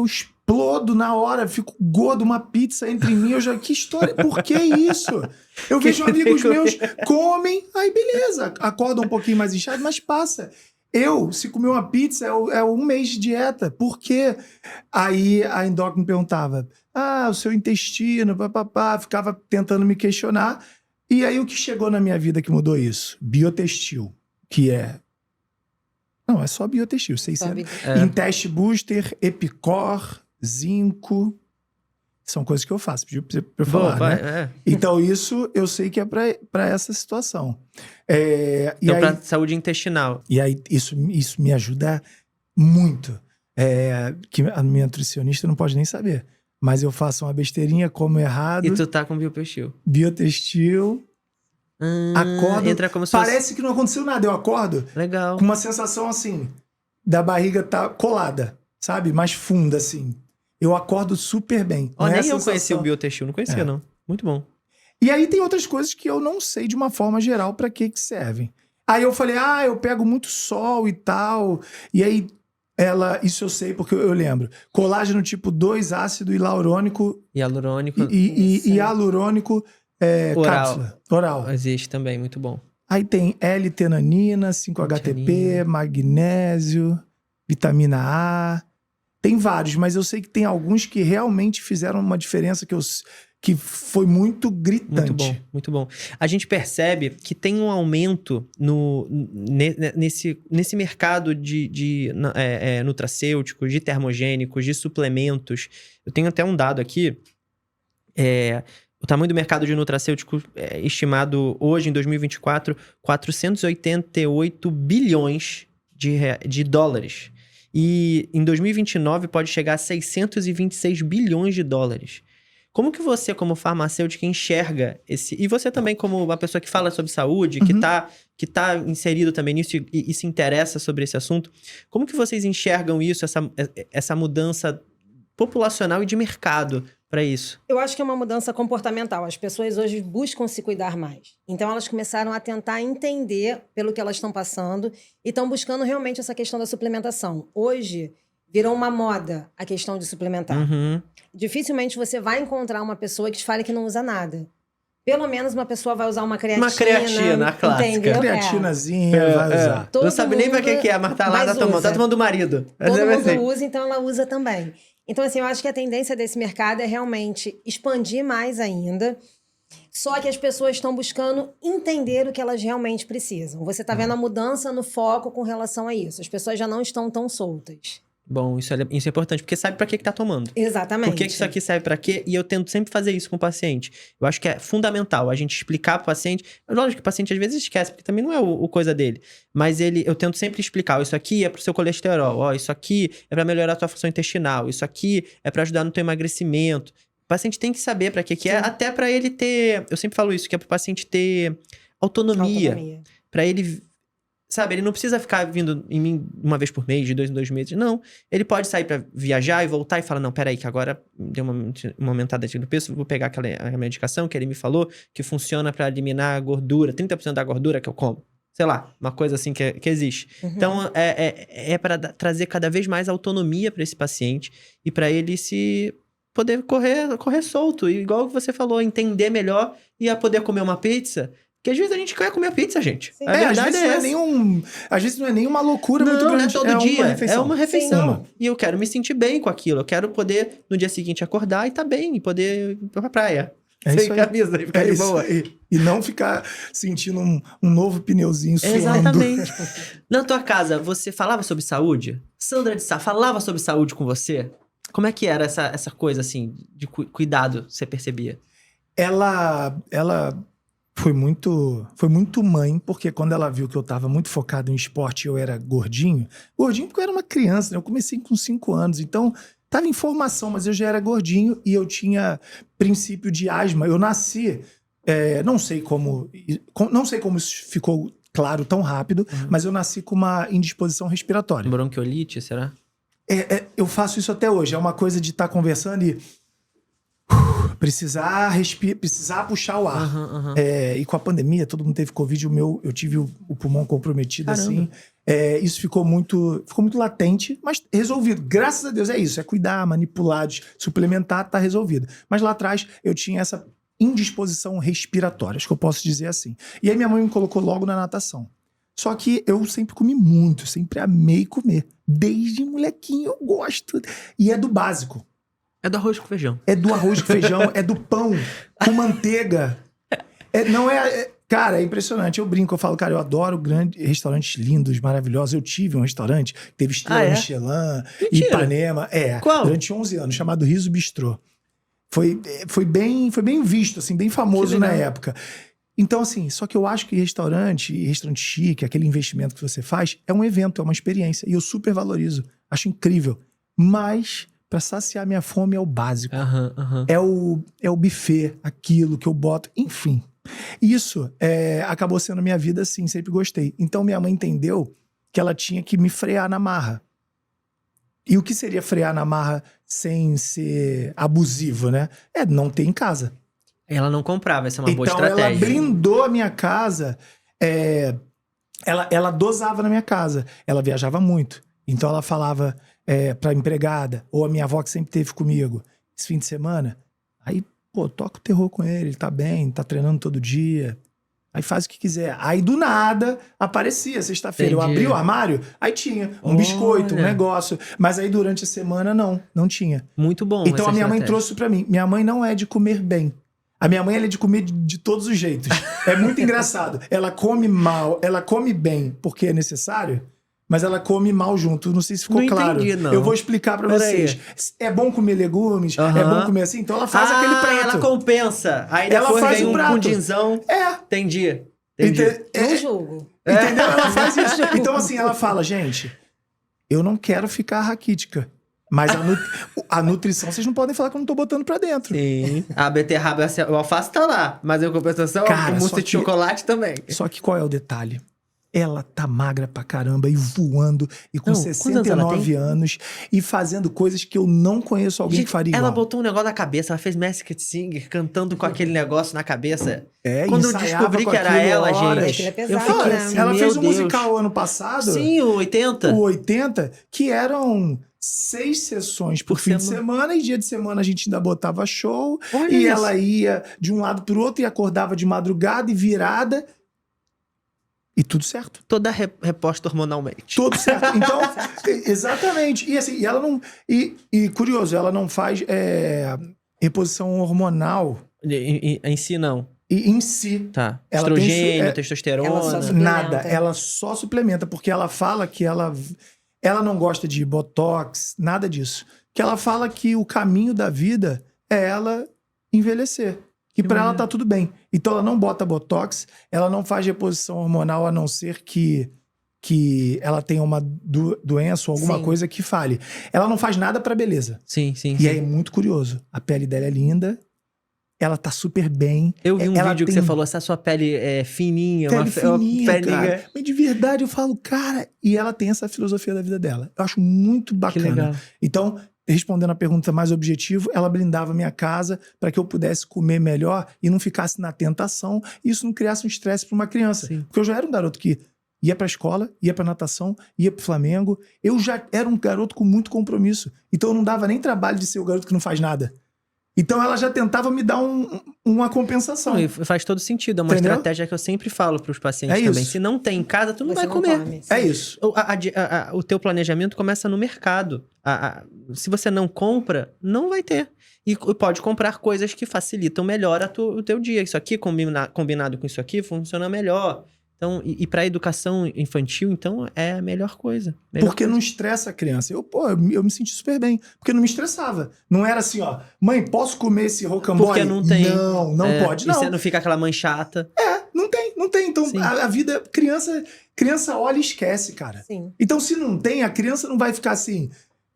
explodo na hora, fico gordo, uma pizza entre mim, que história, por que isso? Eu vejo amigos meus comem, aí beleza, acorda um pouquinho mais inchado, mas passa. Se comer uma pizza, é 1 mês de dieta. Por quê? Aí a endócrina me perguntava, o seu intestino, papapá, ficava tentando me questionar. E aí o que chegou na minha vida que mudou isso? Biotestil, que é... Não, é só biotestil, 600. Intest Booster, Epicor, zinco... São coisas que eu faço, pediu pra eu falar, né? Então isso eu sei que é pra essa situação. Então pra saúde intestinal. E aí isso me ajuda muito. Que a minha nutricionista não pode nem saber. Mas eu faço uma besteirinha, como errado. E tu tá com biotestil. Biotestil. Acordo. Entra como se parece que não aconteceu nada. Eu acordo. Legal. Com uma sensação assim, da barriga tá colada, sabe? Mais funda, assim. Eu acordo super bem. Nem eu conhecia o biotestil, não conhecia não. Muito bom. E aí tem outras coisas que eu não sei de uma forma geral pra que servem. Aí eu falei, eu pego muito sol e tal. E aí isso eu sei porque eu lembro. Colágeno tipo 2 ácido hialurônico. Hialurônico. E hialurônico cápsula. Oral. Existe também, muito bom. Aí tem L-tenanina, 5-HTP, magnésio, vitamina A. Tem vários, mas eu sei que tem alguns que realmente fizeram uma diferença que foi muito gritante. Muito bom, muito bom. A gente percebe que tem um aumento nesse mercado de nutracêuticos, de termogênicos, de suplementos. Eu tenho até um dado aqui. O tamanho do mercado de nutracêutico é estimado hoje, em 2024, 488 bilhões de dólares. E em 2029 pode chegar a 626 bilhões de dólares. Como que você, como farmacêutica, enxerga esse... E você também, como uma pessoa que fala sobre saúde, que tá inserido também nisso e se interessa sobre esse assunto, como que vocês enxergam isso, essa mudança populacional e de mercado para isso? Eu acho que é uma mudança comportamental. As pessoas hoje buscam se cuidar mais. Então, elas começaram a tentar entender pelo que elas estão passando e estão buscando realmente essa questão da suplementação. Hoje, virou uma moda a questão de suplementar. Dificilmente você vai encontrar uma pessoa que te fale que não usa nada. Pelo menos uma pessoa vai usar uma creatina. Uma creatina, a clássica. Entendeu? Creatinazinha, vai usar. Todo não sabe nem pra que é, mas tá lá, tá tomando do marido. Todo mundo usa, então ela usa também. Então, assim, eu acho que a tendência desse mercado é realmente expandir mais ainda. Só que as pessoas estão buscando entender o que elas realmente precisam. Você está vendo a mudança no foco com relação a isso. As pessoas já não estão tão soltas. Bom, isso é importante, porque sabe pra que tá tomando. Exatamente. Por que isso aqui serve pra quê? E eu tento sempre fazer isso com o paciente. Eu acho que é fundamental a gente explicar pro paciente. Lógico que o paciente às vezes esquece, porque também não é o coisa dele. Mas eu tento sempre explicar. Isso aqui é pro seu colesterol. Isso aqui é pra melhorar a tua função intestinal. Isso aqui é pra ajudar no teu emagrecimento. O paciente tem que saber pra que é, até pra ele ter... Eu sempre falo isso, que é pro paciente ter autonomia. Pra ele... Sabe, ele não precisa ficar vindo em mim uma vez por mês, de 2 em 2 meses. Não, ele pode sair pra viajar e voltar e falar, não, peraí, que agora deu uma aumentada do peso, vou pegar aquela medicação que ele me falou, que funciona pra eliminar a gordura, 30% da gordura que eu como. Sei lá, uma coisa assim que existe. Então, é para trazer cada vez mais autonomia pra esse paciente e pra ele se... poder correr solto. E igual você falou, entender melhor e a poder comer uma pizza... Porque às vezes a gente quer comer pizza, gente. A verdade às vezes não é nenhuma loucura muito grande. Não é todo dia. É uma refeição. E eu quero me sentir bem com aquilo. Eu quero poder, no dia seguinte, acordar e tá bem. E poder ir pra praia. Sem camisa e ficar de boa. E não ficar sentindo um novo pneuzinho suando. Exatamente. Na tua casa, você falava sobre saúde? Sandra de Sá falava sobre saúde com você? Como é que era essa coisa, assim, de cuidado, você percebia? Ela foi muito mãe, porque quando ela viu que eu tava muito focado em esporte e eu era gordinho porque eu era uma criança, né? Eu comecei com 5 anos, então Tava em formação, mas eu já era gordinho e eu tinha princípio de asma. Eu nasci, não sei como isso ficou claro tão rápido, mas eu nasci com uma indisposição respiratória. Bronquiolite, será? Eu faço isso até hoje. É uma coisa de estar conversando e precisar puxar o ar. E com a pandemia, todo mundo teve Covid, eu tive o pulmão comprometido. Caramba. Assim. Isso ficou muito latente, mas resolvido. Graças a Deus é isso. É cuidar, manipular, suplementar, tá resolvido. Mas lá atrás eu tinha essa indisposição respiratória, acho que eu posso dizer assim. E aí minha mãe me colocou logo na natação. Só que eu sempre comi muito, sempre amei comer. Desde molequinho eu gosto. E é do básico. É do arroz com feijão. É do arroz com feijão, é do pão com manteiga. Cara, é impressionante. Eu brinco, eu falo, cara, eu adoro grandes restaurantes lindos, maravilhosos. Eu tive um restaurante que teve estrela Michelin, Ipanema. Qual? Durante 11 anos, chamado Riso Bistrô. Foi bem visto, assim, bem famoso na época. Então, assim, só que eu acho que restaurante chique, aquele investimento que você faz, é um evento, é uma experiência. E eu super valorizo. Acho incrível. Mas, pra saciar minha fome, é o básico. É o buffet, aquilo que eu boto, enfim. Isso acabou sendo minha vida, assim, sempre gostei. Então, minha mãe entendeu que ela tinha que me frear na marra. E o que seria frear na marra sem ser abusivo, né? Não ter em casa. Ela não comprava, essa é uma boa então, estratégia. Ela blindou a minha casa. Ela dosava na minha casa. Ela viajava muito. Então ela falava pra empregada, ou a minha avó que sempre teve comigo, esse fim de semana, aí, toca o terror com ele tá bem, tá treinando todo dia. Aí faz o que quiser. Aí do nada aparecia, sexta-feira. Eu abri o armário, aí tinha um biscoito, um negócio. Mas aí durante a semana não tinha. Muito bom. Então a minha mãe trouxe isso pra mim. Minha mãe não é de comer bem. A minha mãe ela é de comer de todos os jeitos. É muito engraçado. Ela come mal, ela come bem porque é necessário, mas ela come mal junto. Não sei se ficou claro. Entendi, não. Eu vou explicar pra vocês. É bom comer legumes, é bom comer assim. Então ela faz aquele prato. Ela compensa. Aí depois ela faz vem um prato. Pudinzão. Entendi. Não julgo. Entendeu? Ela faz isso. Então assim, ela fala, gente, eu não quero ficar raquítica. Mas a nutrição, vocês não podem falar que eu não tô botando pra dentro. Sim. A beterraba, o alface tá lá. Mas em compensação, o mousse de chocolate também. Só que qual é o detalhe? Ela tá magra pra caramba e voando. E com 69 anos. E fazendo coisas que eu não conheço alguém que faria igual. Ela botou um negócio na cabeça. Ela fez Masked Singer cantando com aquele negócio na cabeça. Quando eu descobri que era ela, gente. Eu fiquei assim, ela fez um musical ano passado. Sim, o 80. O 80, que eram 6 sessões por fim de semana. E dia de semana a gente ainda botava show. Olha e isso. ela ia de um lado pro outro e acordava de madrugada e virada. E tudo certo. Toda reposta hormonalmente. Tudo certo. Então, exatamente. E assim, e ela não... E curioso, ela não faz reposição hormonal. Em si, não. Em si. Tá. Ela Estrogênio, testosterona. Nada. Ela só suplementa, porque ela fala que ela não gosta de botox, nada disso. Que ela fala que o caminho da vida é ela envelhecer. Que pra ela tá tudo bem. Então ela não bota botox, ela não faz reposição hormonal, a não ser que ela tenha uma doença ou alguma coisa que fale. Ela não faz nada pra beleza. Sim. E aí é muito curioso. A pele dela é linda, ela tá super bem. Eu vi um vídeo que você falou, essa sua pele é fininha. Pele fininha, cara. Mas de verdade eu falo, cara... E ela tem essa filosofia da vida dela. Eu acho muito bacana. Que legal. Então... Respondendo a pergunta mais objetivo, ela blindava minha casa para que eu pudesse comer melhor e não ficasse na tentação e isso não criasse um estresse para uma criança. Sim. Porque eu já era um garoto que ia para a escola, ia para natação, ia para o Flamengo. Eu já era um garoto com muito compromisso. Então eu não dava nem trabalho de ser o garoto que não faz nada. Então ela já tentava me dar uma compensação. Não, e faz todo sentido. É uma estratégia que eu sempre falo para os pacientes também. Se não tem em casa, tu não vai comer. É isso. O teu planejamento começa no mercado. Se você não compra, não vai ter. E pode comprar coisas que facilitam melhor o teu dia. Isso aqui, combinado com isso aqui, funciona melhor. Então, e para educação infantil, então, é a melhor coisa. Porque não estressa a criança. Eu me senti super bem. Porque não me estressava. Não era assim, ó, mãe, posso comer esse rocambole? Porque não tem. Não pode, não. E você não fica aquela mãe chata. Não tem. Então, a vida, criança olha e esquece, cara. Sim. Então, se não tem, a criança não vai ficar assim,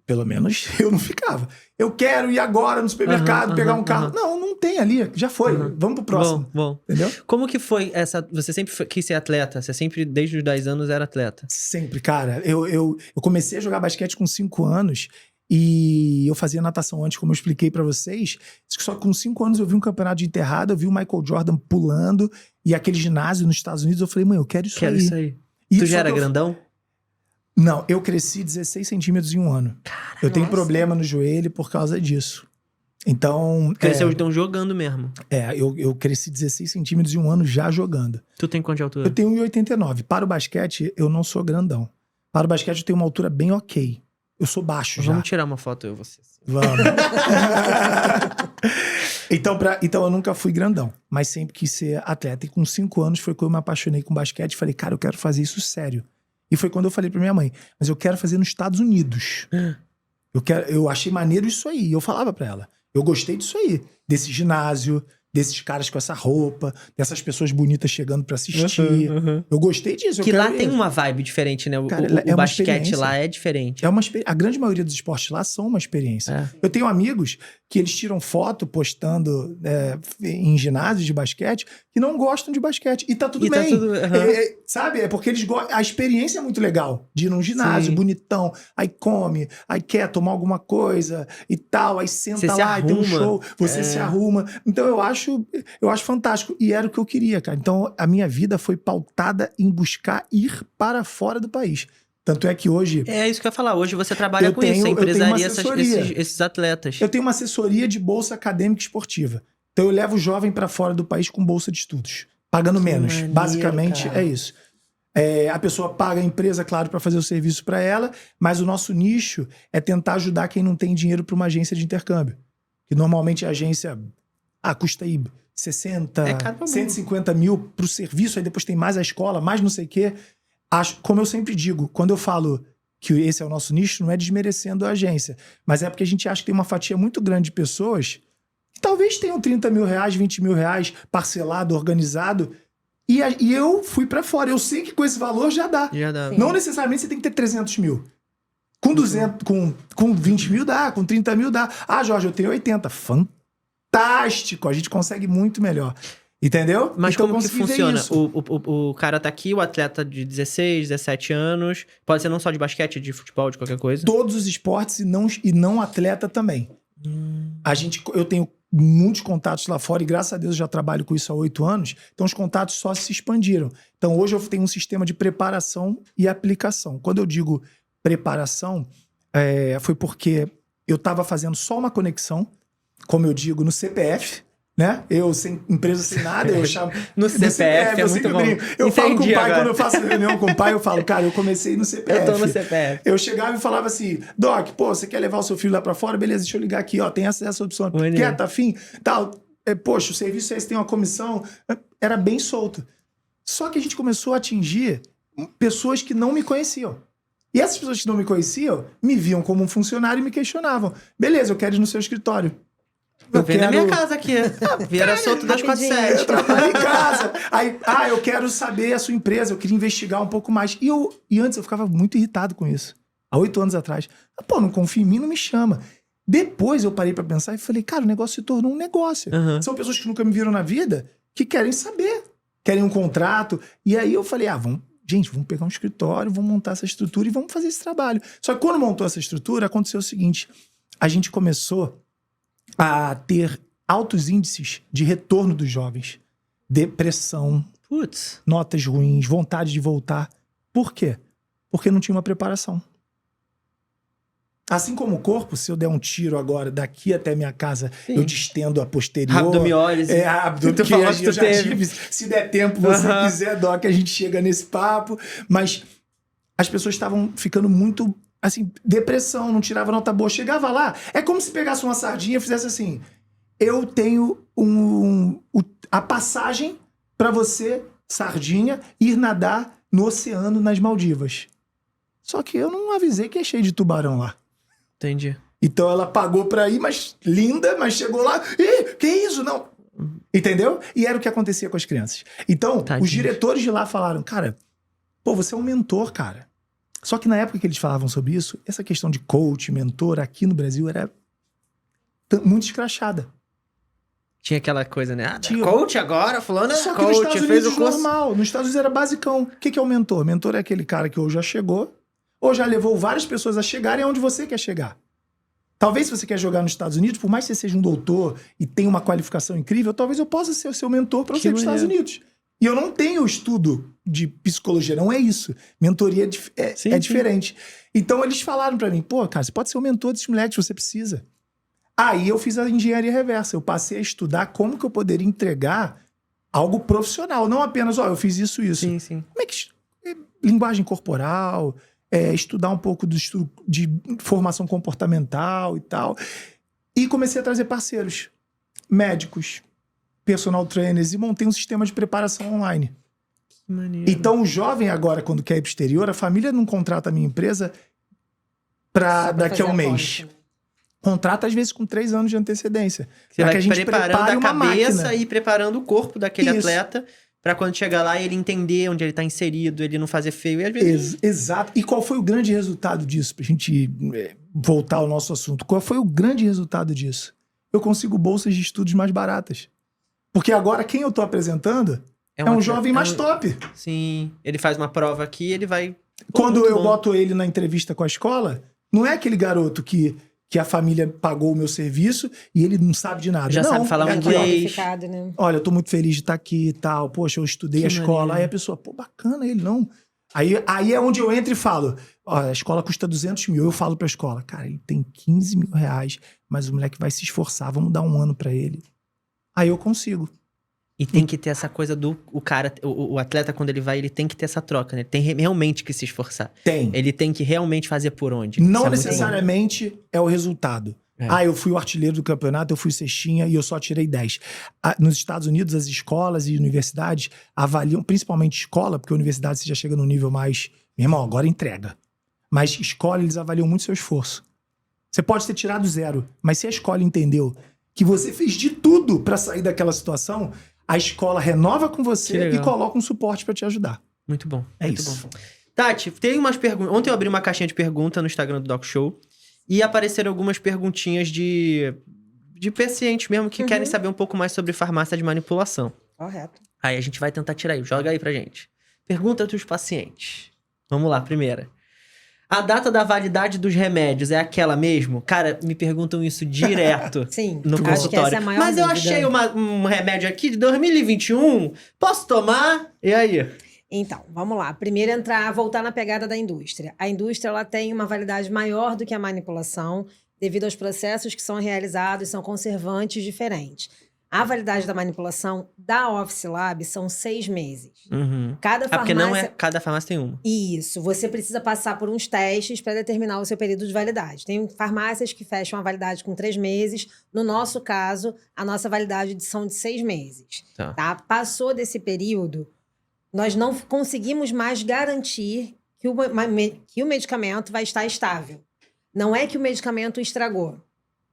Pelo menos eu não ficava. Eu quero ir agora no supermercado, pegar um carro. Não tem ali, já foi. Vamos pro próximo. Bom. Entendeu? Como que foi essa... Você sempre quis ser atleta? Você sempre, desde os 10 anos, era atleta? Sempre, cara. Eu comecei a jogar basquete com 5 anos e eu fazia natação antes, como eu expliquei pra vocês. Só que com 5 anos eu vi um campeonato de enterrada, eu vi o Michael Jordan pulando e aquele ginásio nos Estados Unidos. Eu falei, mãe, eu quero isso aí. E tu já era grandão? Não, eu cresci 16 centímetros em um ano. Caramba, eu tenho problema no joelho por causa disso. Então... Cresceu então jogando mesmo. Eu cresci 16 centímetros em um ano já jogando. Tu tem quanto de altura? Eu tenho 1,89. Para o basquete, eu não sou grandão. Para o basquete, eu tenho uma altura bem ok. Eu sou baixo já. Vamos tirar uma foto, eu e você. Vamos. Então eu nunca fui grandão, mas sempre quis ser atleta. E com 5 anos foi quando eu me apaixonei com basquete. Falei, cara, eu quero fazer isso sério. E foi quando eu falei pra minha mãe, mas eu quero fazer nos Estados Unidos. Eu achei maneiro isso aí. E eu falava pra ela, eu gostei disso aí. Desse ginásio, desses caras com essa roupa, dessas pessoas bonitas chegando pra assistir. Eu gostei disso. Que lá tem uma vibe diferente, né? Cara, o basquete lá é diferente. A grande maioria dos esportes lá são uma experiência. Eu tenho amigos que eles tiram foto postando em ginásios de basquete que não gostam de basquete. E tá tudo bem. Sabe? É porque eles gostam. A experiência é muito legal. De ir num ginásio bonitão, aí come, aí quer tomar alguma coisa e tal, aí senta lá e tem um show, você se arruma. Então eu acho fantástico. E era o que eu queria, cara. Então a minha vida foi pautada em buscar ir para fora do país. Tanto é que hoje... É isso que eu ia falar. Hoje você trabalha com isso. Você empresaria esses atletas. Eu tenho uma assessoria de bolsa acadêmica esportiva. Então eu levo o jovem para fora do país com bolsa de estudos. Pagando menos. Maneiro, basicamente, cara. é isso. A pessoa paga a empresa, claro, para fazer o serviço para ela. Mas o nosso nicho é tentar ajudar quem não tem dinheiro para uma agência de intercâmbio. Que normalmente a agência... custa aí 60, 150 mil pro serviço. Aí depois tem mais a escola, mais não sei o quê. Como eu sempre digo, quando eu falo que esse é o nosso nicho, não é desmerecendo a agência, mas é porque a gente acha que tem uma fatia muito grande de pessoas que talvez tenham 30 mil reais, 20 mil reais parcelado, organizado, e eu fui pra fora. Eu sei que com esse valor já dá. Não necessariamente você tem que ter 300 mil. Com 200, com 20 mil dá, com 30 mil dá. Jorge, eu tenho 80. Fantástico! A gente consegue muito melhor. Entendeu? Mas então, como que funciona? O cara tá aqui, o atleta de 16, 17 anos. Pode ser não só de basquete, de futebol, de qualquer coisa. Todos os esportes e não atleta também. Eu tenho muitos contatos lá fora e graças a Deus eu já trabalho com isso há 8 anos. Então os contatos só se expandiram. Então hoje eu tenho um sistema de preparação e aplicação. Quando eu digo preparação, foi porque eu estava fazendo só uma conexão, como eu digo, no CPF. Né? Eu, sem empresa, sem nada, eu chamo... No CPF, é muito bom. Eu falo com o pai, quando eu faço reunião com o pai, eu falo, cara, eu comecei no CPF. Eu tô no CPF. Eu chegava e falava assim, Doc, você quer levar o seu filho lá pra fora? Beleza, deixa eu ligar aqui, tem essa opção. Quer, tá afim? Tal. Poxa, o serviço esse tem uma comissão. Era bem solto. Só que a gente começou a atingir pessoas que não me conheciam. E essas pessoas que não me conheciam, me viam como um funcionário e me questionavam. Beleza, eu quero ir no seu escritório. Vem na minha casa aqui. Vieira solto 247. Eu trabalho em casa. Aí, eu quero saber a sua empresa, eu queria investigar um pouco mais. E antes eu ficava muito irritado com isso. Há 8 anos atrás. Não confia em mim, não me chama. Depois eu parei pra pensar e falei, cara, o negócio se tornou um negócio. São pessoas que nunca me viram na vida, que querem saber. Querem um contrato. E aí eu falei, vamos pegar um escritório, vamos montar essa estrutura e vamos fazer esse trabalho. Só que quando montou essa estrutura, aconteceu o seguinte. A gente começou a ter altos índices de retorno dos jovens. Depressão, notas ruins, vontade de voltar. Por quê? Porque não tinha uma preparação. Assim como o corpo, se eu der um tiro agora daqui até minha casa, eu distendo a posterior. Abdomiólise. Se der tempo, você quiser, Doc, a gente chega nesse papo. Mas as pessoas estavam ficando muito... assim, depressão, não tirava nota boa. Chegava lá, é como se pegasse uma sardinha e fizesse assim, eu tenho a passagem para você, sardinha, ir nadar no oceano nas Maldivas. Só que eu não avisei que é cheio de tubarão lá. Entendi. Então ela pagou pra ir, mas linda, mas chegou lá, que isso? Não. Entendeu? E era o que acontecia com as crianças. Então, os diretores de lá falaram, cara, você é um mentor, cara. Só que na época que eles falavam sobre isso, essa questão de coach, mentor, aqui no Brasil era muito escrachada. Tinha aquela coisa, né? Tinha. Coach agora, fulano é Só que nos coach, Estados fez o Unidos curso. normal. Nos Estados Unidos era basicão. O que é o mentor? Mentor é aquele cara que ou já chegou, ou já levou várias pessoas a chegarem aonde você quer chegar. Talvez se você quer jogar nos Estados Unidos, por mais que você seja um doutor e tenha uma qualificação incrível, talvez eu possa ser o seu mentor para você ir para os Estados Unidos. E eu não tenho estudo de psicologia, não é isso. Mentoria é diferente. Então eles falaram para mim, pô, cara, você pode ser o mentor desses moleques, você precisa. Aí eu fiz a engenharia reversa. Eu passei a estudar como que eu poderia entregar algo profissional. Não apenas, eu fiz isso. Sim, sim. Como é que... linguagem corporal, estudar um pouco de formação comportamental e tal. E comecei a trazer parceiros, médicos, personal trainers, e montei um sistema de preparação online. Que maneiro. Então o jovem agora, quando quer ir pro exterior, a família não contrata a minha empresa para daqui a um mês. Contrata, às vezes, com 3 anos de antecedência. Você vai que a gente preparando a cabeça máquina. e preparando o corpo daquele Isso. atleta pra quando chegar lá ele entender onde ele tá inserido, ele não fazer feio. E às vezes... Exato. E qual foi o grande resultado disso? Pra gente voltar ao nosso assunto. Qual foi o grande resultado disso? Eu consigo bolsas de estudos mais baratas. Porque agora quem eu tô apresentando é um jovem mais top. Sim. Ele faz uma prova aqui, ele vai... Quando eu boto ele na entrevista com a escola, não é aquele garoto que a família pagou o meu serviço e ele não sabe de nada. Já não, sabe falar inglês. Né? Olha, eu tô muito feliz de estar aqui e tal. Poxa, eu estudei Que a escola. maneiro. Aí a pessoa, pô, bacana ele, não. Aí é onde eu entro e falo, a escola custa 200 mil. Eu falo pra escola, cara, ele tem 15 mil reais, mas o moleque vai se esforçar, vamos dar 1 ano pra ele. Aí eu consigo. E tem que ter essa coisa do... O atleta, quando ele vai, ele tem que ter essa troca, né? Ele tem realmente que se esforçar. Tem. Ele tem que realmente fazer por onde. Não Isso é muito necessariamente é o resultado. É. Eu fui o artilheiro do campeonato, eu fui cestinha e eu só tirei 10. Nos Estados Unidos, as escolas e universidades avaliam, principalmente escola, porque a universidade você já chega no nível mais... Meu irmão, agora entrega. Mas escola, eles avaliam muito seu esforço. Você pode ter tirado 0, mas se a escola entendeu que você fez de tudo pra sair daquela situação, a escola renova com você e coloca um suporte pra te ajudar. Muito bom. É muito isso. Bom. Tati, tem umas perguntas... Ontem eu abri uma caixinha de pergunta no Instagram do Doc Show e apareceram algumas perguntinhas de pacientes mesmo que querem saber um pouco mais sobre farmácia de manipulação. Correto. Aí a gente vai tentar tirar aí. Joga aí pra gente. Pergunta dos pacientes. Vamos lá, primeira. A data da validade dos remédios é aquela mesmo? Cara, me perguntam isso direto. Sim, no consultório. acho que essa é a maior Mas eu dúvida. achei um remédio aqui de 2021. Posso tomar? E aí? Então, vamos lá. Primeiro voltar na pegada da indústria. A indústria ela tem uma validade maior do que a manipulação, devido aos processos que são realizados, são conservantes diferentes. A validade da manipulação da Office Lab são 6 meses. Uhum. Cada porque farmácia... não é... Cada farmácia tem uma. Isso. Você precisa passar por uns testes para determinar o seu período de validade. Tem farmácias que fecham a validade com 3 meses. No nosso caso, a nossa validade são de 6 meses. Tá? Passou desse período, nós não conseguimos mais garantir que o medicamento vai estar estável. Não é que o medicamento estragou,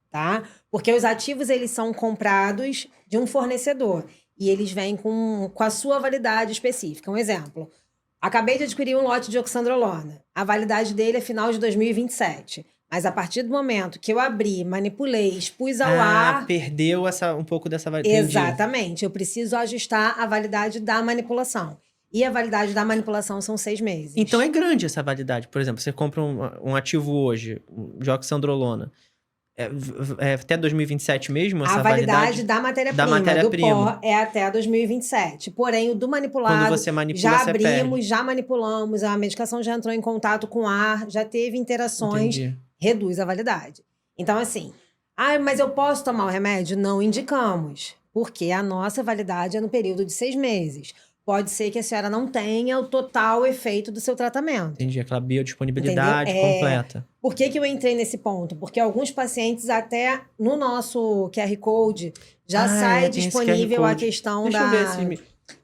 tá? Porque os ativos, eles são comprados de um fornecedor e eles vêm com a sua validade específica. Um exemplo, acabei de adquirir um lote de oxandrolona. A validade dele é final de 2027. Mas a partir do momento que eu abri, manipulei, expus ao ar... perdeu um pouco dessa validade. Exatamente. Eu preciso ajustar a validade da manipulação. E a validade da manipulação são 6 meses. Então é grande essa validade. Por exemplo, você compra um ativo hoje, de oxandrolona. É até 2027 mesmo essa validade da matéria-prima. Do pó é até 2027. Porém, o do manipulado, quando você manipula, já abrimos, já manipulamos, a medicação já entrou em contato com o ar, já teve interações, reduz a validade. Então, assim, mas eu posso tomar o remédio? Não indicamos, porque a nossa validade é no período de 6 meses. Pode ser que a senhora não tenha o total efeito do seu tratamento. Entendi, aquela biodisponibilidade completa. Por que eu entrei nesse ponto? Porque alguns pacientes, até no nosso QR Code, já sai disponível a questão da validade.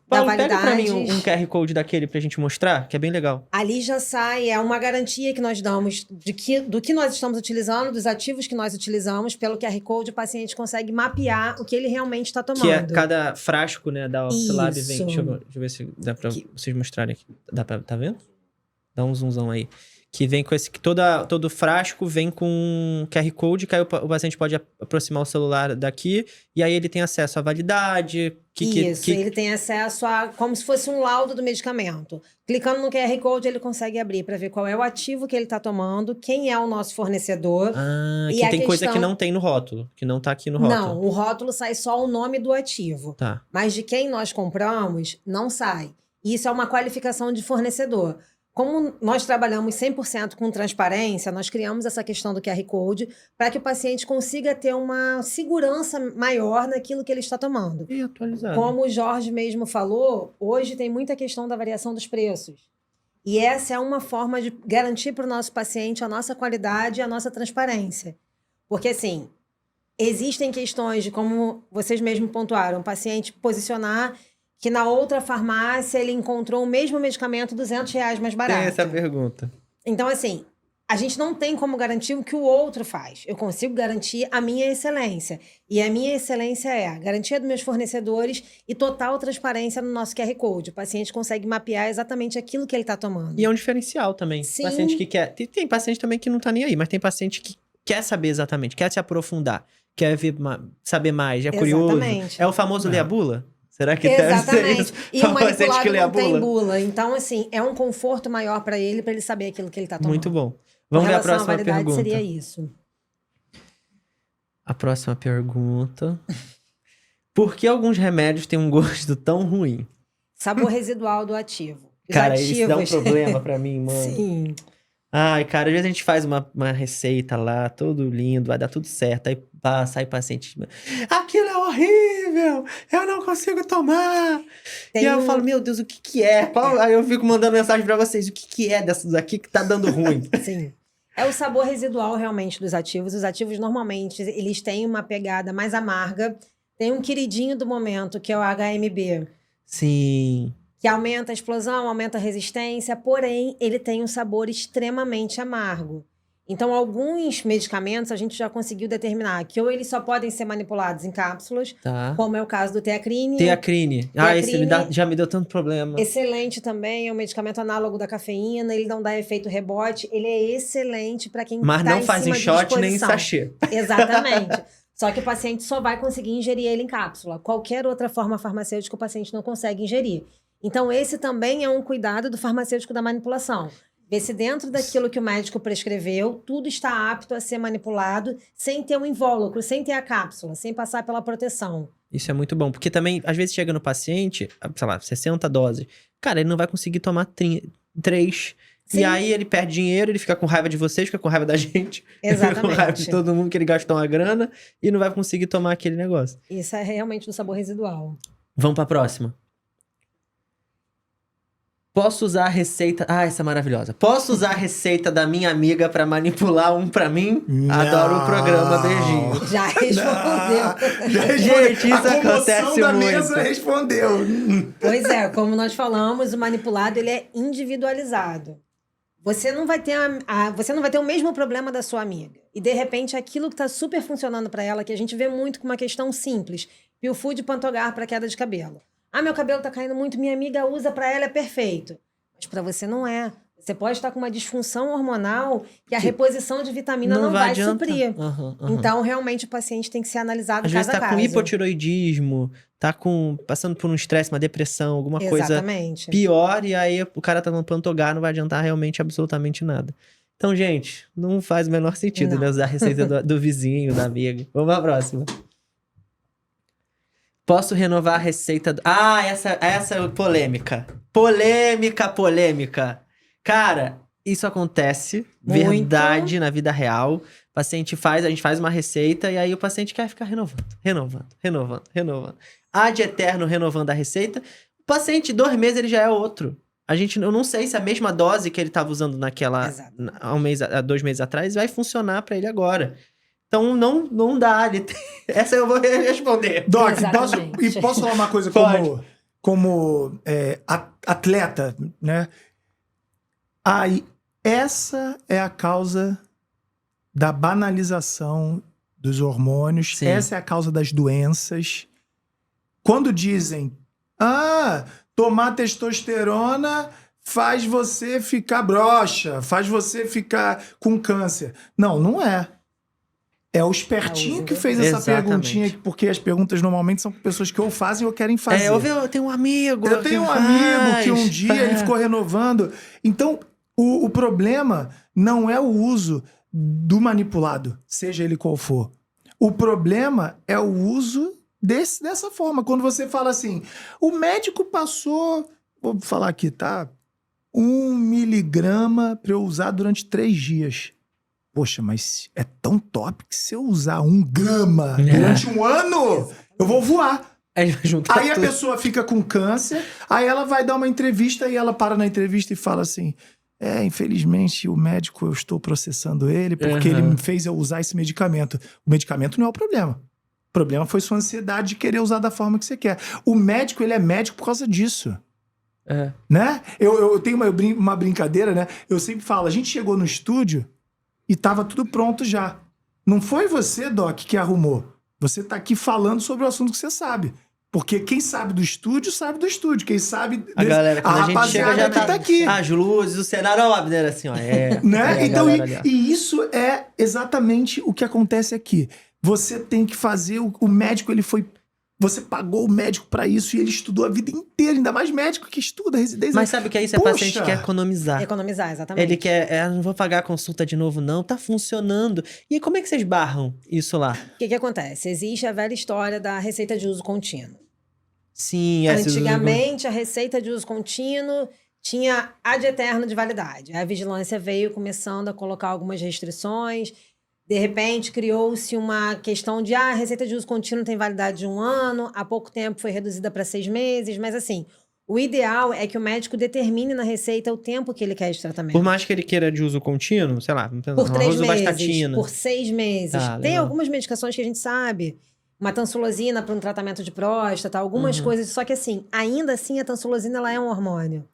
Paulo, pega pra mim um QR Code daquele pra gente mostrar, que é bem legal. Ali já sai, é uma garantia que nós damos do que nós estamos utilizando, dos ativos que nós utilizamos. Pelo QR Code, o paciente consegue mapear o que ele realmente está tomando. Que é cada frasco, né, da Office Lab vem... Deixa eu ver se dá pra vocês mostrarem aqui. Tá vendo? Dá um zoomzão aí. Que vem com esse... Que todo frasco vem com QR Code, que aí o paciente pode aproximar o celular daqui, e aí ele tem acesso à validade... Ele tem acesso a... Como se fosse um laudo do medicamento. Clicando no QR Code, ele consegue abrir para ver qual é o ativo que ele está tomando, quem é o nosso fornecedor. Que tem coisa que não tem no rótulo, que não tá aqui no rótulo. Não, o rótulo sai só o nome do ativo. Tá. Mas de quem nós compramos, não sai. Isso é uma qualificação de fornecedor. Como nós trabalhamos 100% com transparência, nós criamos essa questão do QR Code para que o paciente consiga ter uma segurança maior naquilo que ele está tomando. E atualizado. Como o Jorge mesmo falou, hoje tem muita questão da variação dos preços. E essa é uma forma de garantir para o nosso paciente a nossa qualidade e a nossa transparência. Porque, assim, existem questões de, como vocês mesmos pontuaram, o paciente posicionar que na outra farmácia ele encontrou o mesmo medicamento R$200 mais barato. Tem essa pergunta. Então, assim, a gente não tem como garantir o que o outro faz. Eu consigo garantir a minha excelência. E a minha excelência é a garantia dos meus fornecedores e total transparência no nosso QR Code. O paciente consegue mapear exatamente aquilo que ele está tomando. E é um diferencial também. Sim. Paciente que quer... Tem paciente também que não tá nem aí, mas tem paciente que quer saber exatamente, quer se aprofundar, quer ver, saber mais, é curioso. Exatamente. É o famoso ler a bula? Será que Exatamente. deve ser isso? E o paciente manipulado que lê a não tem bula? bula. Então, assim, é um conforto maior para ele saber aquilo que ele está tomando. Muito bom. Vamos ver a próxima validade, pergunta. seria isso. A próxima pergunta. Por que alguns remédios têm um gosto tão ruim? Sabor residual do ativo. Os Cara, ativos... isso dá um problema pra mim, mano. Sim. Ai, cara, às vezes a gente faz uma receita lá, todo lindo, vai dar tudo certo. Aí sai paciente. Aquilo é horrível! Eu não consigo tomar! E aí eu falo, meu Deus, o que é? Aí eu fico mandando mensagem pra vocês, o que é dessas aqui que tá dando ruim? Sim. É o sabor residual realmente dos ativos. Os ativos, normalmente, eles têm uma pegada mais amarga. Tem um queridinho do momento, que é o HMB. Sim. Que aumenta a explosão, aumenta a resistência, porém, ele tem um sabor extremamente amargo. Então, alguns medicamentos a gente já conseguiu determinar que ou eles só podem ser manipulados em cápsulas, Tá. como é o caso do Teacrine. Teacrine. Esse já me deu tanto problema. Excelente também, é um medicamento análogo da cafeína, ele não dá efeito rebote, ele é excelente para quem Mas tá não em faz em cima de shot nem em disposição. sachê. Exatamente. Só que o paciente só vai conseguir ingerir ele em cápsula. Qualquer outra forma farmacêutica o paciente não consegue ingerir. Então, esse também é um cuidado do farmacêutico da manipulação. Ver se dentro daquilo que o médico prescreveu, tudo está apto a ser manipulado sem ter um invólucro, sem ter a cápsula, sem passar pela proteção. Isso é muito bom, porque também, às vezes, chega no paciente, sei lá, 60 doses. Cara, ele não vai conseguir tomar 3. Sim. E aí ele perde dinheiro, ele fica com raiva de vocês, fica com raiva da gente. Exatamente. Fica com raiva de todo mundo que ele gastou uma grana e não vai conseguir tomar aquele negócio. Isso é realmente do sabor residual. Vamos pra próxima. Posso usar a receita... essa é maravilhosa. Posso usar a receita da minha amiga pra manipular um pra mim? Não. Adoro o programa, beijinho. Já respondeu. Gente, isso a acontece comoção da muito. mesa respondeu. Pois é, como nós falamos, o manipulado ele é individualizado. Você não vai ter você não vai ter o mesmo problema da sua amiga. E, de repente, aquilo que está super funcionando para ela, que a gente vê muito com uma questão simples. Peel Food Pantogar para queda de cabelo. Meu cabelo tá caindo muito, minha amiga usa, para ela é perfeito. Mas para você não é. Você pode estar com uma disfunção hormonal que a reposição de vitamina não vai suprir. Então, realmente, o paciente tem que ser analisado Às caso vezes a tá caso. com hipotiroidismo, tá passando por um estresse, uma depressão, alguma Exatamente. coisa pior, e aí o cara tá no Pantogar, não vai adiantar realmente absolutamente nada. Então, gente, não faz o menor sentido, né? Usar a receita do vizinho, da amiga. Vamos pra próxima. Posso renovar a receita do... essa é polêmica. Polêmica. Cara, isso acontece, muito. Verdade, na vida real. A gente faz uma receita e aí o paciente quer ficar renovando. Ad eterno renovando a receita. O paciente, 2 meses, ele já é outro. Eu não sei se a mesma dose que ele estava usando há 2 meses atrás vai funcionar para ele agora. Então, não dá. Essa eu vou responder. Doc, posso falar uma coisa como atleta, né? Essa é a causa da banalização dos hormônios. Sim. Essa é a causa das doenças. Quando dizem, tomar testosterona faz você ficar broxa, faz você ficar com câncer. Não, não é. É o espertinho que fez essa perguntinha, porque as perguntas normalmente são pessoas que ou fazem ou querem fazer. Eu tenho um amigo. Eu tenho um amigo que um dia ele ficou renovando. Então, o problema não é o uso do manipulado, seja ele qual for. O problema é o uso dessa forma. Quando você fala assim, o médico passou, vou falar aqui, tá? 1 miligrama para eu usar durante 3 dias. Poxa, mas é tão top que se eu usar 1 grama durante um ano, eu vou voar. Aí a pessoa fica com câncer, aí ela vai dar uma entrevista e ela para na entrevista e fala assim, infelizmente o médico, eu estou processando ele porque ele me fez eu usar esse medicamento. O medicamento não é o problema. O problema foi sua ansiedade de querer usar da forma que você quer. O médico, ele é médico por causa disso. Né? Eu tenho uma brincadeira, né? Eu sempre falo, a gente chegou no estúdio e tava tudo pronto já. Não foi você, Doc, que arrumou. Você tá aqui falando sobre o assunto que você sabe. Porque quem sabe do estúdio, sabe do estúdio. Quem sabe... Galera, quando a gente chega, já tá aqui. As luzes, o cenário, ó, Abner, assim, ó. Né? Então, e isso é exatamente o que acontece aqui. Você tem que fazer... O médico, ele foi... Você pagou o médico pra isso e ele estudou a vida inteira. Ainda mais médico que estuda residência. Mas sabe o que é isso? É paciente que quer economizar. Economizar, exatamente. Ele quer... não vou pagar a consulta de novo, não. Tá funcionando. E como é que vocês barram isso lá? O que acontece? Existe a velha história da receita de uso contínuo. Sim. Antigamente, a receita de uso contínuo tinha ad eterno de validade. A vigilância veio começando a colocar algumas restrições... De repente, criou-se uma questão de a receita de uso contínuo tem validade de 1 ano, há pouco tempo foi reduzida para 6 meses, mas assim, o ideal é que o médico determine na receita o tempo que ele quer de tratamento. Por mais que ele queira de uso contínuo, sei lá, por 3 meses, por 6 meses. Tem legal. algumas medicações que a gente sabe, uma tansulosina para um tratamento de próstata, algumas coisas, só que assim, ainda assim a tansulosina ela é um hormônio.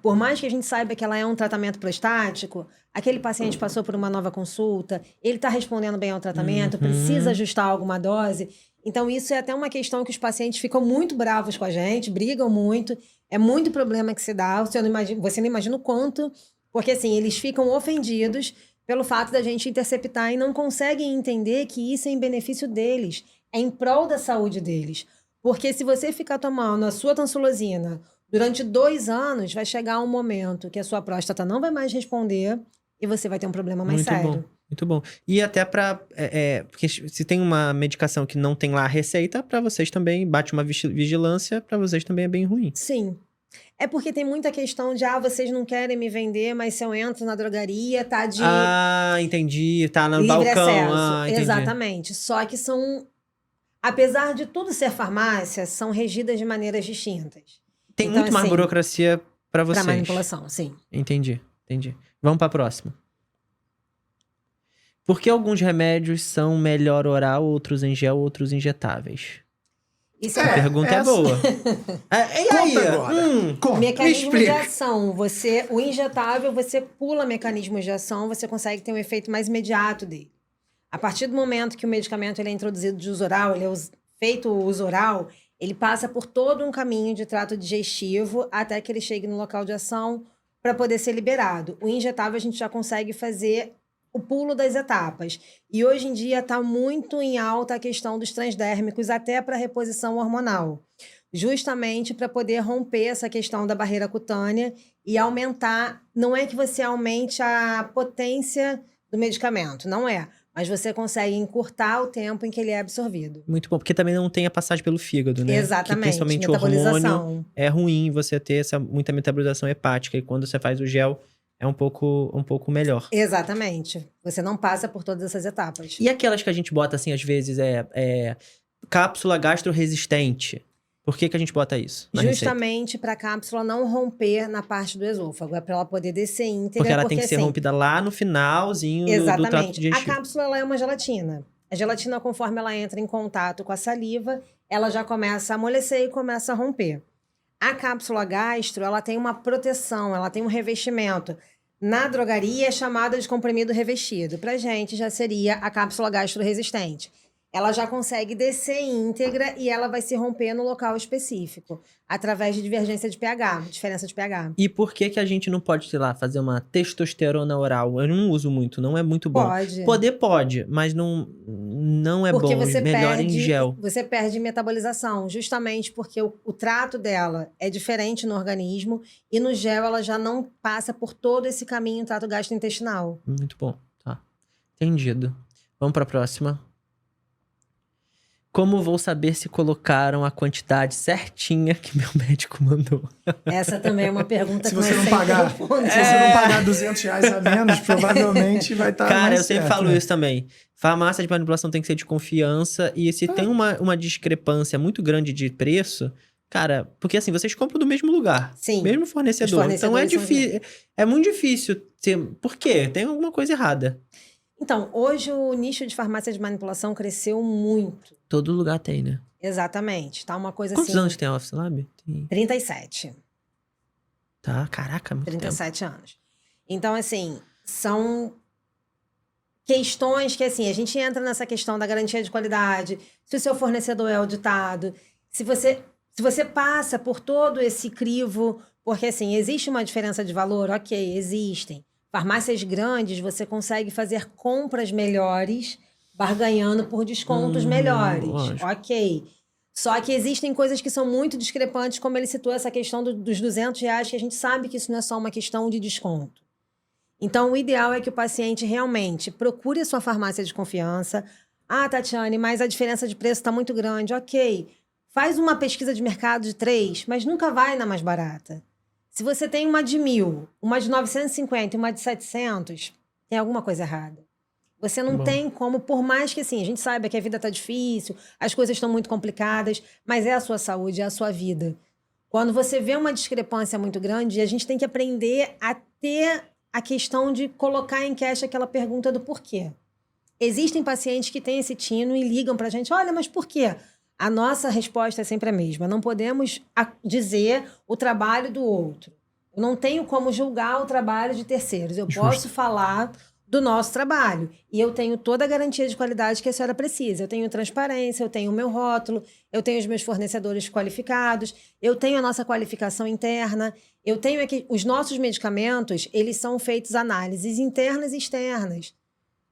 Por mais que a gente saiba que ela é um tratamento prostático, aquele paciente passou por uma nova consulta, ele está respondendo bem ao tratamento, precisa ajustar alguma dose. Então, isso é até uma questão que os pacientes ficam muito bravos com a gente, brigam muito, é muito problema que se dá, você não imagina o quanto, porque assim, eles ficam ofendidos pelo fato da gente interceptar e não conseguem entender que isso é em benefício deles, é em prol da saúde deles. Porque se você ficar tomando a sua tansulosina durante 2 anos, vai chegar um momento que a sua próstata não vai mais responder e você vai ter um problema mais sério. Muito bom. E até pra... porque se tem uma medicação que não tem lá a receita, pra vocês também bate uma vigilância, pra vocês também é bem ruim. Sim. É porque tem muita questão de, vocês não querem me vender, mas se eu entro na drogaria, tá de... entendi. Tá no livre balcão. acesso. Exatamente. Só que são... Apesar de tudo ser farmácia, são regidas de maneiras distintas. Tem muito mais burocracia pra vocês. Pra manipulação, sim. Entendi. Vamos pra próxima. Por que alguns remédios são melhor oral, outros em gel, outros injetáveis? Isso a pergunta é boa. E aí? Mecanismo de ação. O injetável, você pula mecanismos de ação, você consegue ter um efeito mais imediato dele. A partir do momento que o medicamento ele é introduzido de uso oral, ele é feito o uso oral, ele passa por todo um caminho de trato digestivo até que ele chegue no local de ação para poder ser liberado. O injetável a gente já consegue fazer o pulo das etapas. E hoje em dia está muito em alta a questão dos transdérmicos até para reposição hormonal. Justamente para poder romper essa questão da barreira cutânea e aumentar... Não é que você aumente a potência do medicamento, não é. Mas você consegue encurtar o tempo em que ele é absorvido. Muito bom, porque também não tem a passagem pelo fígado, né? Exatamente, que principalmente o hormônio, é ruim você ter muita metabolização hepática. E quando você faz o gel, é um pouco melhor. Exatamente. Você não passa por todas essas etapas. E aquelas que a gente bota, assim, às vezes, cápsula gastroresistente. Por que a gente bota isso na Justamente para a cápsula não romper na parte do esôfago. É para ela poder descer íntegra. Porque ela tem que ser rompida lá no finalzinho do trato digestivo. A cápsula ela é uma gelatina. A gelatina, conforme ela entra em contato com a saliva, ela já começa a amolecer e começa a romper. A cápsula gastro, ela tem uma proteção, ela tem um revestimento. Na drogaria é chamada de comprimido revestido. Pra gente já seria a cápsula gastro resistente. ela já consegue descer íntegra e ela vai se romper no local específico, através de divergência de pH, diferença de pH. E por que que a gente não pode, sei lá, fazer uma testosterona oral? Eu não uso muito, não é muito bom. Pode. Poder pode, mas não é Porque bom. você Melhor em gel. Você perde metabolização, justamente porque o trato dela é diferente no organismo e no gel ela já não passa por todo esse caminho trato gastrointestinal. Muito bom, tá. Entendido. Vamos pra próxima. Como vou saber se colocaram a quantidade certinha que meu médico mandou? Essa também é uma pergunta Se que você nós não sempre pagar, respondemos. se você não pagar R$200 a menos, provavelmente vai estar Cara, mais eu sempre certo, falo né? isso também. Farmácia de manipulação tem que ser de confiança. E se tem uma discrepância muito grande de preço, cara, porque assim, vocês compram do mesmo lugar. Sim. Mesmo fornecedor. Os fornecedores Então são difícil. É muito difícil ter. Por quê? Tem alguma coisa errada. Então, hoje o nicho de farmácia de manipulação cresceu muito. Todo lugar tem, né? Exatamente. Tá uma coisa Quantos assim. anos tem a Office Lab? Tem... 37. Tá, caraca, muito 37 anos. Então, assim, são questões que, assim, a gente entra nessa questão da garantia de qualidade, se o seu fornecedor é auditado, se você passa por todo esse crivo, porque, assim, existe uma diferença de valor? Ok, existem. Farmácias grandes, você consegue fazer compras melhores, barganhando por descontos melhores. Lógico. Ok. Só que existem coisas que são muito discrepantes, como ele citou essa questão dos R$200, que a gente sabe que isso não é só uma questão de desconto. Então, o ideal é que o paciente realmente procure a sua farmácia de confiança. Ah, Tatiane, mas a diferença de preço está muito grande. Ok, faz uma pesquisa de mercado de 3, mas nunca vai na mais barata. Se você tem uma de 1.000, uma de 950 e uma de 700, tem alguma coisa errada. Você não tem como, por mais que assim, a gente saiba que a vida tá difícil, as coisas estão muito complicadas, mas é a sua saúde, é a sua vida. Quando você vê uma discrepância muito grande, a gente tem que aprender a ter a questão de colocar em queixa aquela pergunta do porquê. Existem pacientes que têm esse tino e ligam pra gente, olha, mas por quê? A nossa resposta é sempre a mesma. Não podemos dizer o trabalho do outro. Eu não tenho como julgar o trabalho de terceiros. Eu posso falar do nosso trabalho. E eu tenho toda a garantia de qualidade que a senhora precisa. Eu tenho transparência, eu tenho o meu rótulo, eu tenho os meus fornecedores qualificados, eu tenho a nossa qualificação interna, eu tenho aqui... Os nossos medicamentos, eles são feitos análises internas e externas.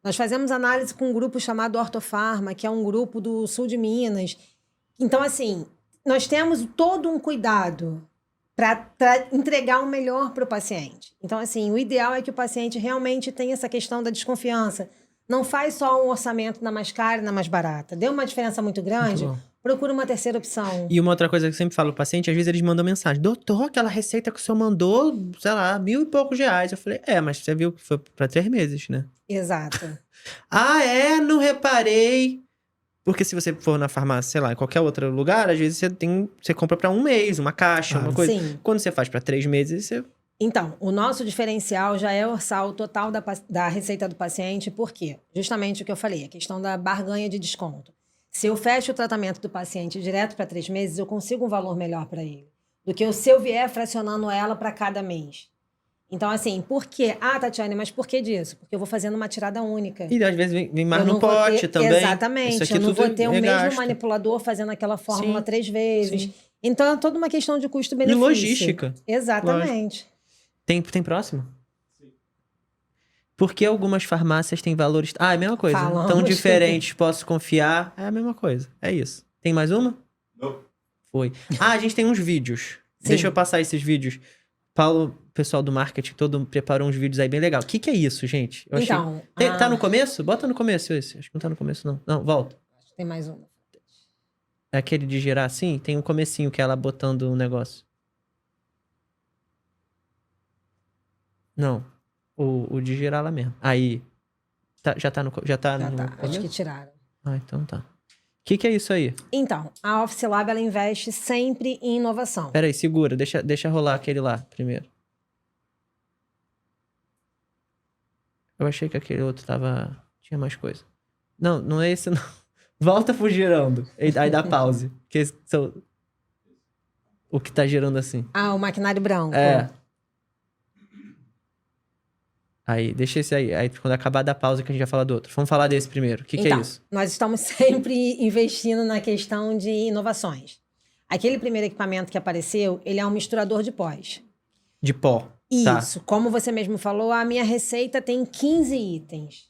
Nós fazemos análise com um grupo chamado Ortofarma, que é um grupo do sul de Minas. Então, assim, nós temos todo um cuidado para entregar o melhor para o paciente. Então, assim, o ideal é que o paciente realmente tenha essa questão da desconfiança. Não faz só um orçamento na mais cara e na mais barata. Deu uma diferença muito grande, procura uma terceira opção. E uma outra coisa que eu sempre falo pro paciente, às vezes eles mandam mensagem, doutor, aquela receita que o senhor mandou, sei lá, R$1.000 e poucos. Eu falei, mas você viu que foi pra 3 meses, né? Exato. Não reparei. Porque se você for na farmácia, sei lá, em qualquer outro lugar, às vezes você compra pra 1 mês, uma caixa, uma coisa. Sim. Quando você faz pra 3 meses, você... Então, o nosso diferencial já é orçar o total da receita do paciente, por quê? Justamente o que eu falei, a questão da barganha de desconto. Se eu fecho o tratamento do paciente direto para 3 meses, eu consigo um valor melhor para ele, do que se eu vier fracionando ela para cada mês. Então, assim, por quê? Ah, Tatiane, mas por que disso? Porque eu vou fazendo uma tirada única. E às vezes vem mais no pote também. Exatamente. Eu não vou ter o mesmo gasto. manipulador fazendo aquela fórmula 3 vezes. Sim. Então, é toda uma questão de custo-benefício. E logística. Exatamente. Tem próximo? Por que algumas farmácias têm valores... é a mesma coisa. Falamos. Tão diferentes, posso confiar. É a mesma coisa. É isso. Tem mais uma? Não. Foi. A gente tem uns vídeos. Sim. Deixa eu passar esses vídeos. Paulo, pessoal do marketing todo preparou uns vídeos aí bem legal. O que é isso, gente? Eu Então... achei... Tá no começo? Bota no começo esse. Acho que não tá no começo, não. Não, volta. Tem mais uma. É aquele de girar assim? Tem um comecinho que é ela botando um negócio. Não. O de girar lá mesmo. Aí. Já tá no Acho que tiraram. Então tá. O que é isso aí? Então, a Office Lab, ela investe sempre em inovação. Pera aí, segura. Deixa rolar aquele lá primeiro. Eu achei que aquele outro tinha mais coisa. Não é esse não. Volta pro girando. Aí dá pause. Que esse são... O que tá girando assim. O maquinário branco. É. Aí, deixa esse aí. Aí, quando acabar da pausa que a gente vai falar do outro. Vamos falar desse primeiro. O que é Então, isso? nós estamos sempre investindo na questão de inovações. Aquele primeiro equipamento que apareceu, ele é um misturador de pós. De pó. Isso. Como você mesmo falou, a minha receita tem 15 itens.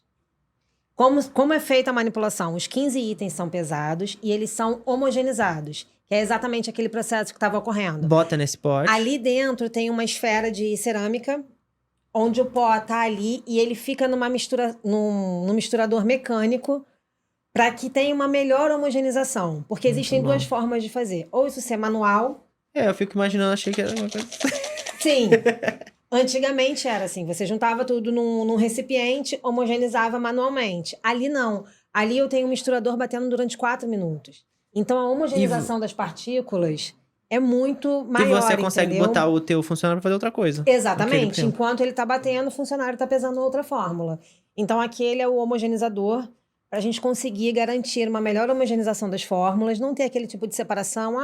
Como é feita a manipulação? Os 15 itens são pesados e eles são homogeneizados, que é exatamente aquele processo que estava ocorrendo. Bota nesse pote. Ali dentro tem uma esfera de cerâmica, onde o pó está ali e ele fica num misturador mecânico para que tenha uma melhor homogeneização. Porque existem duas formas de fazer. Ou isso ser manual. Eu fico imaginando, achei que era uma coisa... Sim. Antigamente era assim, você juntava tudo num recipiente, homogeneizava manualmente. Ali não. Ali eu tenho um misturador batendo durante 4 minutos. Então a homogeneização das partículas é muito maior, E você consegue entendeu? botar o teu funcionário para fazer outra coisa. Exatamente. Enquanto ele está batendo, o funcionário está pesando outra fórmula. Então aquele é o homogeneizador para a gente conseguir garantir uma melhor homogeneização das fórmulas, não ter aquele tipo de separação.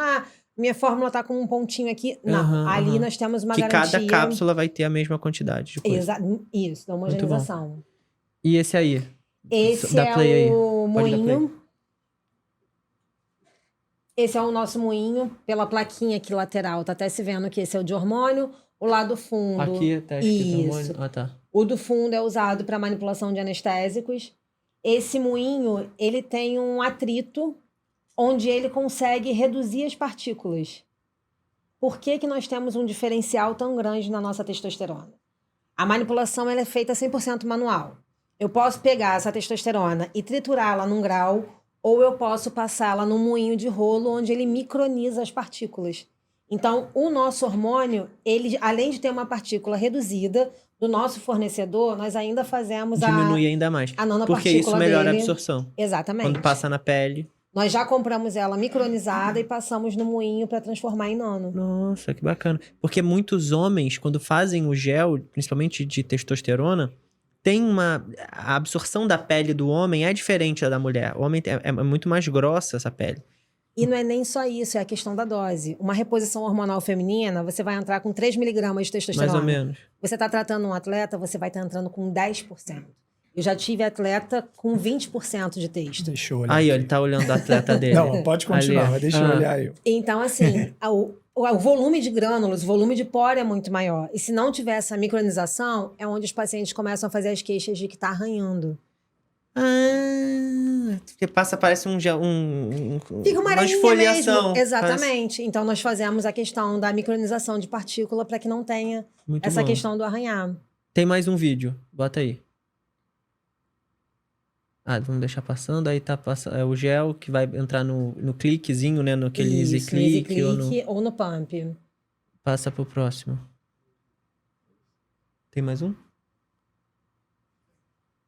Minha fórmula está com um pontinho aqui. Não, ali nós temos uma garantia. Que cada cápsula vai ter a mesma quantidade de coisa. Isso, da homogeneização. E esse aí? Esse Dá play aí. é o Pode dar play. moinho. Esse é o nosso moinho. Pela plaquinha aqui lateral, tá até se vendo que esse é o de hormônio. O lado fundo... Aqui tá escrito isso. hormônio. Tá. O do fundo é usado para manipulação de anestésicos. Esse moinho, ele tem um atrito onde ele consegue reduzir as partículas. Por que nós temos um diferencial tão grande na nossa testosterona? A manipulação ela é feita 100% manual. Eu posso pegar essa testosterona e triturá-la num grau, ou eu posso passá-la num moinho de rolo onde ele microniza as partículas. Então, o nosso hormônio, ele, além de ter uma partícula reduzida do nosso fornecedor, nós ainda fazemos diminui ainda mais. a nanopartícula porque isso melhora dele. a absorção. Exatamente. Quando passa na pele. Nós já compramos ela micronizada e passamos no moinho para transformar em nano. Nossa, que bacana. Porque muitos homens, quando fazem o gel, principalmente de testosterona, tem uma... A absorção da pele do homem é diferente da mulher. O homem é muito mais grossa essa pele. E não é nem só isso, é a questão da dose. Uma reposição hormonal feminina, você vai entrar com 3 miligramas de testosterona. Mais ou menos. Você está tratando um atleta, você vai estar entrando com 10%. Eu já tive atleta com 20% de texto. Deixa eu olhar. Aí, ó, aqui. ele tá olhando o atleta dele. Não, pode continuar, Ali, mas deixa eu olhar aí. Então, assim, o volume de grânulos, o volume de pó é muito maior. E se não tiver essa micronização, é onde os pacientes começam a fazer as queixas de que está arranhando. Porque parece um gel, Fica uma areninha esfoliação. mesmo. Exatamente. Então, nós fazemos a questão da micronização de partícula para que não tenha Muito essa bom. questão do arranhar. Tem mais um vídeo. Bota aí. Vamos deixar passando. Aí tá passando. É o gel que vai entrar no cliquezinho, né? Naquele easy Isso, no easy click ou no pump. Passa pro próximo. Tem mais um?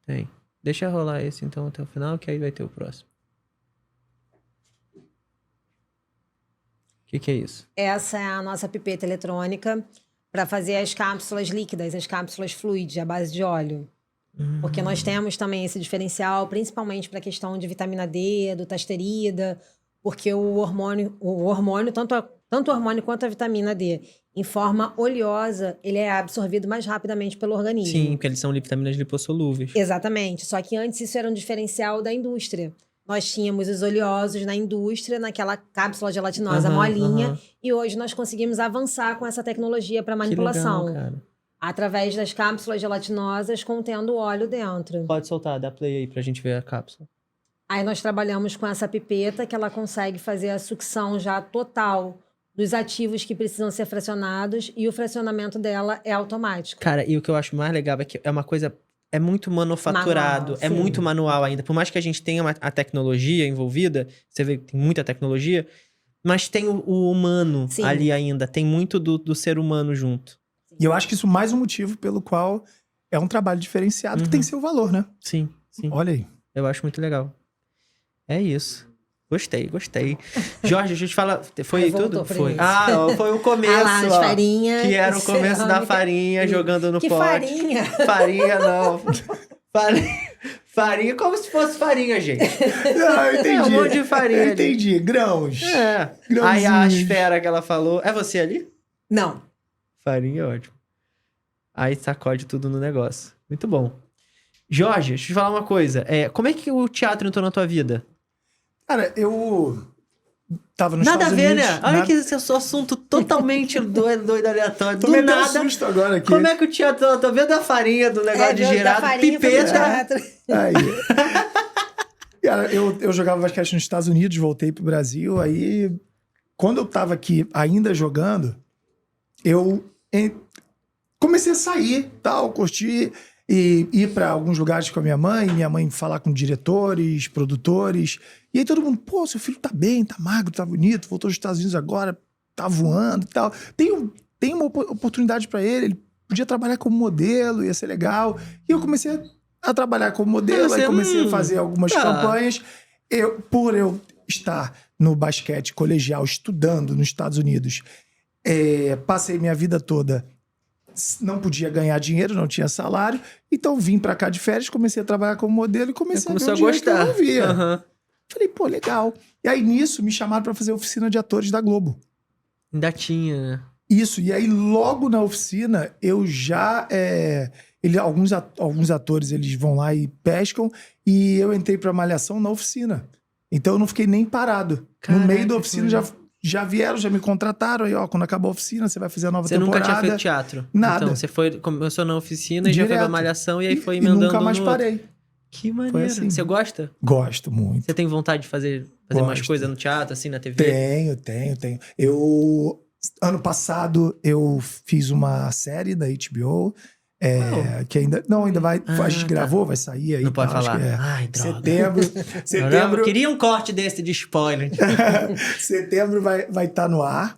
Tem. Deixa rolar esse então até o final, que aí vai ter o próximo. O que é isso? Essa é a nossa pipeta eletrônica para fazer as cápsulas líquidas, as cápsulas fluides, à base de óleo. Porque nós temos também esse diferencial, principalmente para a questão de vitamina D, do tasterida, porque o hormônio tanto o hormônio quanto a vitamina D, em forma oleosa, ele é absorvido mais rapidamente pelo organismo. Sim, porque eles são vitaminas lipossolúveis. Exatamente. Só que antes isso era um diferencial da indústria. Nós tínhamos os oleosos na indústria, naquela cápsula gelatinosa molinha, e hoje nós conseguimos avançar com essa tecnologia para manipulação. Que legal, cara. Através das cápsulas gelatinosas contendo óleo dentro. Pode soltar, dá play aí pra gente ver a cápsula. Aí nós trabalhamos com essa pipeta que ela consegue fazer a sucção já total dos ativos que precisam ser fracionados e o fracionamento dela é automático. Cara, e o que eu acho mais legal é que é uma coisa... É muito manufaturado, Manual, é sim. muito manual ainda. Por mais que a gente tenha a tecnologia envolvida, você vê que tem muita tecnologia, mas tem o humano Sim. ali ainda. Tem muito do ser humano junto. E eu acho que isso mais um motivo pelo qual é um trabalho diferenciado que tem seu valor, né? Sim, sim. Olha aí. Eu acho muito legal. É isso. Gostei. Jorge, deixa eu te falar. Foi tudo? Foi. Foi o começo. As farinhas. Que era o começo da cerâmica. farinha jogando no Que pote. farinha? Farinha, não. Farinha como se fosse farinha, gente. Não, eu entendi. Um monte de farinha Eu ali. entendi. Grãos. É. Grãozinhos. Aí a esfera que ela falou. É você ali? Não. Farinha é ótimo. Aí sacode tudo no negócio. Muito bom. Jorge, deixa eu te falar uma coisa. Como é que o teatro entrou na tua vida? Cara, eu tava nos Nada a Estados ver, Unidos, né? Olha que esse é um assunto totalmente doido, aleatório. Do Tomei até nada. um susto agora aqui. Como é que o teatro... Eu tô vendo a farinha do negócio de girado, pipeta. Aí. Cara, eu jogava basquete nos Estados Unidos, voltei pro Brasil, aí quando eu tava aqui ainda jogando, eu comecei a sair, tal, curtir e ir pra alguns lugares com a minha mãe falar com diretores, produtores, e aí todo mundo, pô, seu filho tá bem, tá magro, tá bonito, voltou dos Estados Unidos agora, tá voando e tal. Tem uma oportunidade pra ele podia trabalhar como modelo, ia ser legal. E eu comecei a trabalhar como modelo, aí comecei a fazer algumas campanhas. Por eu estar no basquete colegial, estudando nos Estados Unidos, passei minha vida toda, não podia ganhar dinheiro, não tinha salário, então vim pra cá de férias, comecei a trabalhar como modelo e comecei a ver o dinheiro que eu não via. Uhum. Falei, pô, legal. E aí, nisso, me chamaram pra fazer a oficina de atores da Globo. Ainda tinha, né? Isso, e aí logo na oficina, eu já... alguns atores, eles vão lá e pescam, e eu entrei pra Malhação na oficina. Então eu não fiquei nem parado. Caraca, no meio da oficina já vieram, já me contrataram, aí ó, quando acabar a oficina, você vai fazer a nova temporada. Você nunca tinha feito teatro? Nada. Então, você começou na oficina e já foi pra Malhação, e aí foi e emendando nunca mais parei. Outro. Que maneiro. Assim. Você gosta? Gosto muito. Você tem vontade de fazer mais coisa no teatro, assim, na TV? Tenho. Ano passado, eu fiz uma série da HBO, que ainda vai... a gente gravou, vai sair aí. Não pode falar. Ai, droga. Setembro... Eu queria um corte desse de spoiler. Setembro vai estar no ar,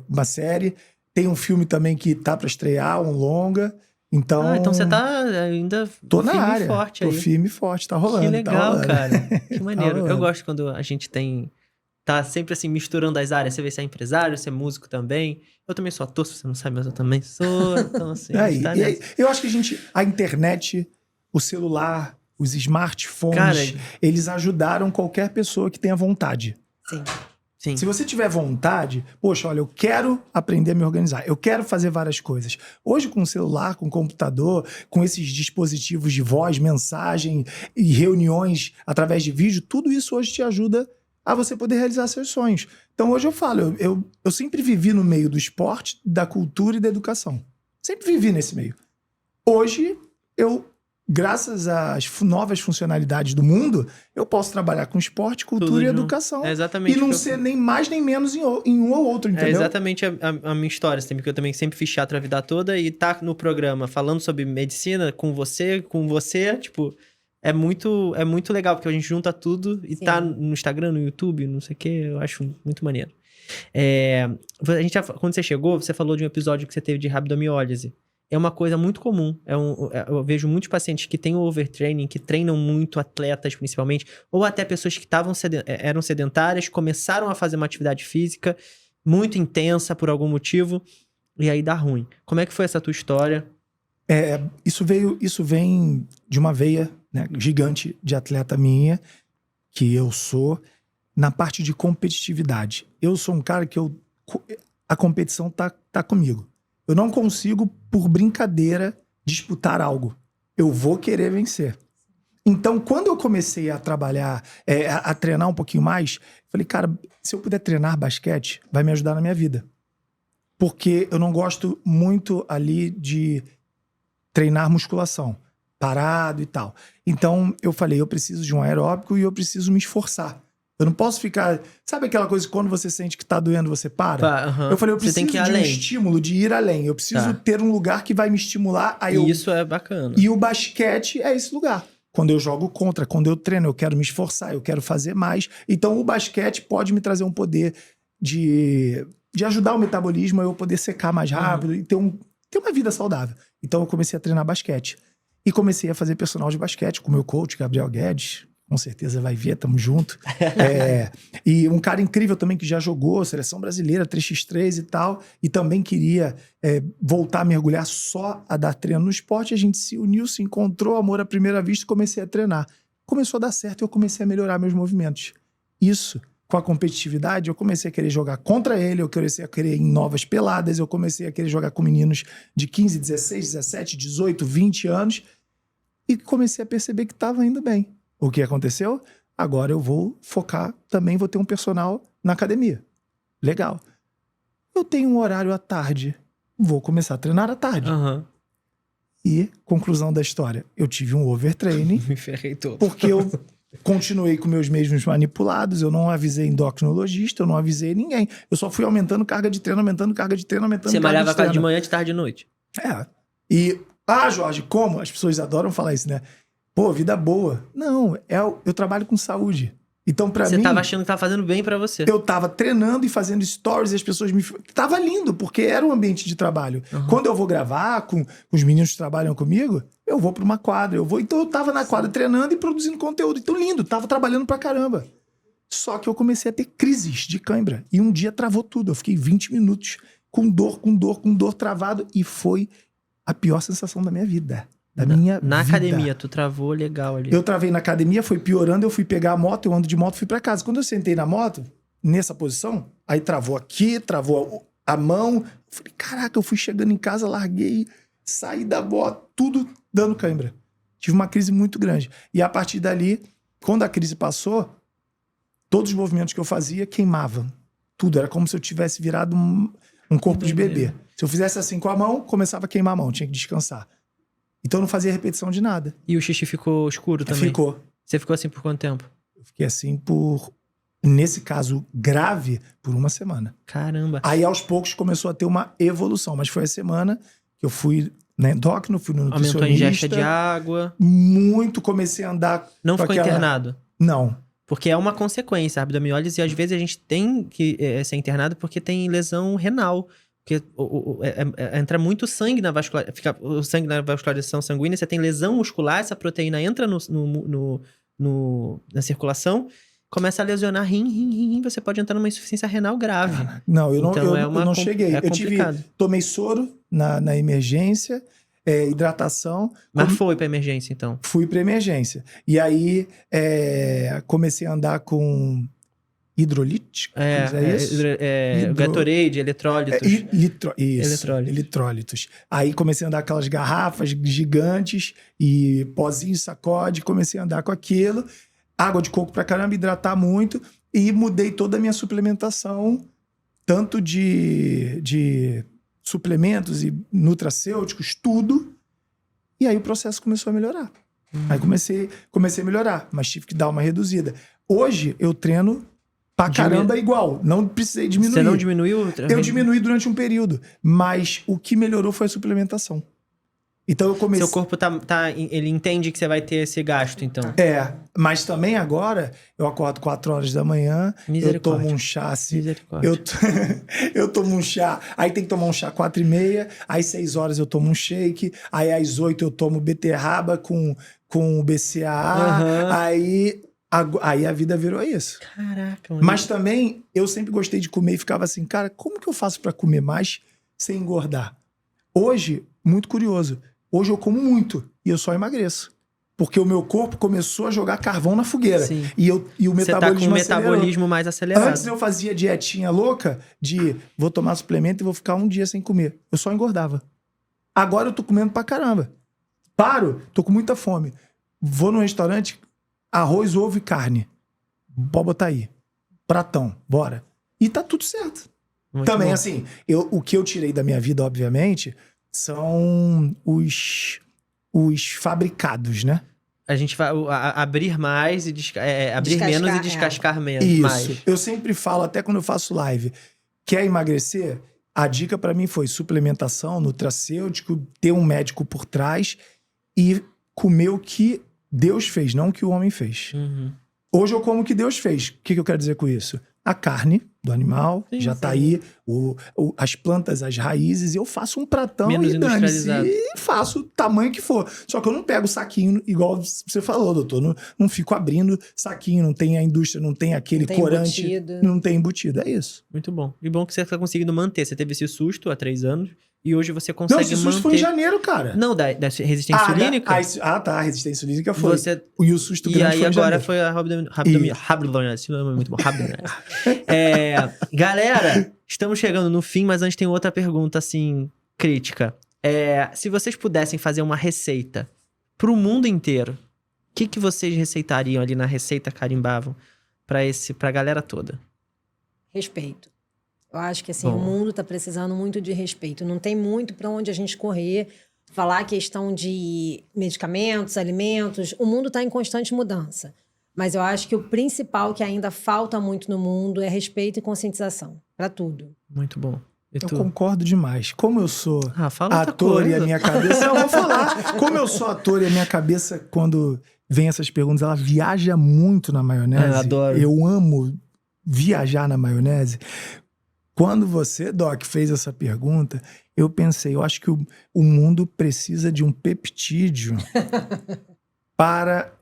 uma série. Tem um filme também que tá pra estrear, um longa. Então você tá ainda tô na área, forte tô aí. firme e forte, tá rolando. Que legal, cara. Que maneiro. Tá eu gosto quando a gente tá sempre assim misturando as áreas. Você vê se é empresário, se é músico também. Eu também sou ator, se você não sabe, mas eu também sou. Então assim, aí, eu acho que a internet, o celular, os smartphones, cara, eles ajudaram qualquer pessoa que tenha vontade. Sim. Se você tiver vontade, poxa, olha, eu quero aprender a me organizar, eu quero fazer várias coisas. Hoje, com o celular, com o computador, com esses dispositivos de voz, mensagem e reuniões através de vídeo, tudo isso hoje te ajuda a você poder realizar seus sonhos. Então, hoje eu falo, eu sempre vivi no meio do esporte, da cultura e da educação. Sempre vivi nesse meio. Hoje, graças às novas funcionalidades do mundo, eu posso trabalhar com esporte, cultura e educação. Exatamente. E não ser nem mais nem menos em um ou outro, entendeu? É exatamente a minha história, porque eu também sempre fiz teatro a vida toda e tá no programa falando sobre medicina com você, tipo, é muito legal, porque a gente junta tudo e tá no Instagram, no YouTube, não sei o que, eu acho muito maneiro. Quando você chegou, você falou de um episódio que você teve de rabdomiólise. É uma coisa muito comum. Eu vejo muitos pacientes que têm o overtraining, que treinam muito, atletas principalmente, ou até pessoas que eram sedentárias, começaram a fazer uma atividade física muito intensa por algum motivo, e aí dá ruim. Como é que foi essa tua história? Isso vem de uma veia, né, gigante de atleta minha, que eu sou, na parte de competitividade. Eu sou um cara que a competição tá comigo. Eu não consigo, por brincadeira, disputar algo. Eu vou querer vencer. Então, quando eu comecei a trabalhar, a treinar um pouquinho mais, falei, cara, se eu puder treinar basquete, vai me ajudar na minha vida. Porque eu não gosto muito ali de treinar musculação, parado e tal. Então, eu falei, eu preciso de um aeróbico e eu preciso me esforçar. Eu não posso ficar... Sabe aquela coisa que quando você sente que tá doendo, você para? Eu falei, eu preciso de um estímulo, de ir além. Eu preciso ter um lugar que vai me estimular. Isso é bacana. E o basquete é esse lugar. Quando eu jogo contra, quando eu treino, eu quero me esforçar, eu quero fazer mais. Então, o basquete pode me trazer um poder de ajudar o metabolismo, eu poder secar mais rápido e ter uma vida saudável. Então, eu comecei a treinar basquete. E comecei a fazer personal de basquete com o meu coach, Gabriel Guedes. Com certeza vai ver, tamo junto. E um cara incrível também que já jogou seleção brasileira, 3x3 e tal, e também queria voltar a mergulhar só a dar treino no esporte. A gente se uniu, se encontrou, amor à primeira vista, e comecei a treinar. Começou a dar certo e eu comecei a melhorar meus movimentos. Isso, com a competitividade, eu comecei a querer jogar contra ele, eu comecei a querer ir em novas peladas, eu comecei a querer jogar com meninos de 15, 16, 17, 18, 20 anos e comecei a perceber que estava indo bem. O que aconteceu? Agora eu vou focar, também vou ter um personal na academia. Legal. Eu tenho um horário à tarde, vou começar a treinar à tarde. Aham. E, conclusão da história, eu tive um overtraining, Me ferrei todo. porque eu continuei com meus mesmos manipulados, eu não avisei endocrinologista, eu não avisei ninguém. Eu só fui aumentando carga de treino, aumentando carga de treino, aumentando Você carga malhava de treino. de manhã, de tarde e de noite. É. E, Jorge, como? As pessoas adoram falar isso, né? Pô, vida boa. Não, eu trabalho com saúde. Então, pra mim... Você tava achando que tava fazendo bem pra você. Eu tava treinando e fazendo stories e as pessoas me... Tava lindo, porque era um ambiente de trabalho. Uhum. Quando eu vou gravar com os meninos que trabalham comigo, eu vou pra uma quadra. Então eu tava na quadra treinando e produzindo conteúdo. Então lindo, tava trabalhando pra caramba. Só que eu comecei a ter crises de cãibra. E um dia travou tudo. Eu fiquei 20 minutos com dor, travado. E foi a pior sensação da minha vida. Na academia, tu travou legal ali. Eu travei na academia, foi piorando, eu fui pegar a moto, eu ando de moto, fui pra casa. Quando eu sentei na moto, nessa posição, aí travou aqui, travou a mão. Eu falei, caraca, eu fui chegando em casa, larguei, saí da moto, tudo dando cãibra. Tive uma crise muito grande. E a partir dali, quando a crise passou, todos os movimentos que eu fazia queimavam. Tudo, era como se eu tivesse virado um corpo de bebê. Se eu fizesse assim com a mão, começava a queimar a mão, tinha que descansar. Então eu não fazia repetição de nada. E o xixi ficou escuro também? Ficou. Você ficou assim por quanto tempo? Eu fiquei assim nesse caso grave, por uma semana. Caramba. Aí aos poucos começou a ter uma evolução, mas foi a semana que eu fui na endócrino, fui no nutricionista. Aumentou a ingesta de água. Muito, comecei a andar... Não ficou internado? Não. Porque é uma consequência, a rabdomiólise, e às vezes a gente tem que ser internado porque tem lesão renal. Porque entra muito sangue na vascularização, fica o sangue na vascularização sanguínea, você tem lesão muscular, essa proteína entra na circulação, começa a lesionar rim, você pode entrar numa insuficiência renal grave. Não, eu então não cheguei. Eu tomei soro na emergência, hidratação. Mas foi pra emergência, então? Fui pra emergência. E aí comecei a andar com... hidrolítico? Gatorade, eletrólitos. Eletrólitos. Aí comecei a andar com aquelas garrafas gigantes e pozinho, sacode, comecei a andar com aquilo. Água de coco pra caramba, hidratar muito. E mudei toda a minha suplementação, tanto de suplementos e nutracêuticos, tudo. E aí o processo começou a melhorar. Aí comecei a melhorar, mas tive que dar uma reduzida. Hoje eu treino pra caramba igual. Não precisei diminuir. Você não diminuiu? Eu diminuí durante um período. Mas o que melhorou foi a suplementação. Então eu comecei... Seu corpo ele entende que você vai ter esse gasto, então. Mas também agora eu acordo 4 horas da manhã, eu tomo um chá assim. Eu tomo um chá, aí tem que tomar um chá 4h30, aí 6 horas eu tomo um shake, aí às 8 eu tomo beterraba com BCAA, Aí a vida virou isso. Caraca, mano. Mas também, eu sempre gostei de comer e ficava assim, cara, como que eu faço pra comer mais sem engordar? Hoje, muito curioso, hoje eu como muito e eu só emagreço. Porque o meu corpo começou a jogar carvão na fogueira. Sim. E o metabolismo Você tá com o metabolismo mais acelerado. Antes eu fazia dietinha louca de vou tomar suplemento e vou ficar um dia sem comer. Eu só engordava. Agora eu tô comendo pra caramba. Tô com muita fome. Vou no restaurante... Arroz, ovo e carne. Pode botar aí. Pratão, bora. E tá tudo certo. Muito Também, bom. assim, o que eu tirei da minha vida, obviamente, são os fabricados, né? A gente vai abrir mais e abrir menos e descascar menos. Isso. Mais. Eu sempre falo, até quando eu faço live, quer emagrecer? A dica pra mim foi suplementação, nutracêutico, ter um médico por trás e comer o que Deus fez, não o que o homem fez. Uhum. Hoje eu como o que Deus fez. O que eu quero dizer com isso? A carne do animal, já tá aí, as plantas, as raízes, eu faço um pratão menos e dane-se, industrializado. e faço o tamanho que for. Só que eu não pego saquinho, igual você falou, doutor. Não fico abrindo saquinho, não tem a indústria, não tem aquele corante. Embutido. Não tem embutido, é isso. Muito bom. E bom que você tá conseguindo manter. Você teve esse susto há 3 anos, E hoje você Não, consegue esse susto manter... foi em janeiro, cara. Não, da resistência insulínica. Tá, a resistência insulínica foi. Você... E o susto E grande aí foi em agora janeiro. foi a muito bom, galera, estamos chegando no fim, mas antes tem outra pergunta, assim, crítica. Se vocês pudessem fazer uma receita pro mundo inteiro, o que vocês receitariam ali na receita, carimbavam, pra galera toda? Respeito. Eu acho que assim, Bom. o mundo está precisando muito de respeito. Não tem muito para onde a gente correr. Falar a questão de medicamentos, alimentos. O mundo está em constante mudança. Mas eu acho que o principal que ainda falta muito no mundo é respeito e conscientização. Para tudo. Muito bom. E Eu tu? concordo demais. Como eu sou Fala outra ator e coisa. a minha cabeça... Eu vou falar. Como eu sou ator e a minha cabeça, quando vem essas perguntas, ela viaja muito na maionese. Eu adoro. Eu amo viajar na maionese. Quando você, Doc, fez essa pergunta, eu pensei, eu acho que o mundo precisa de um peptídeo para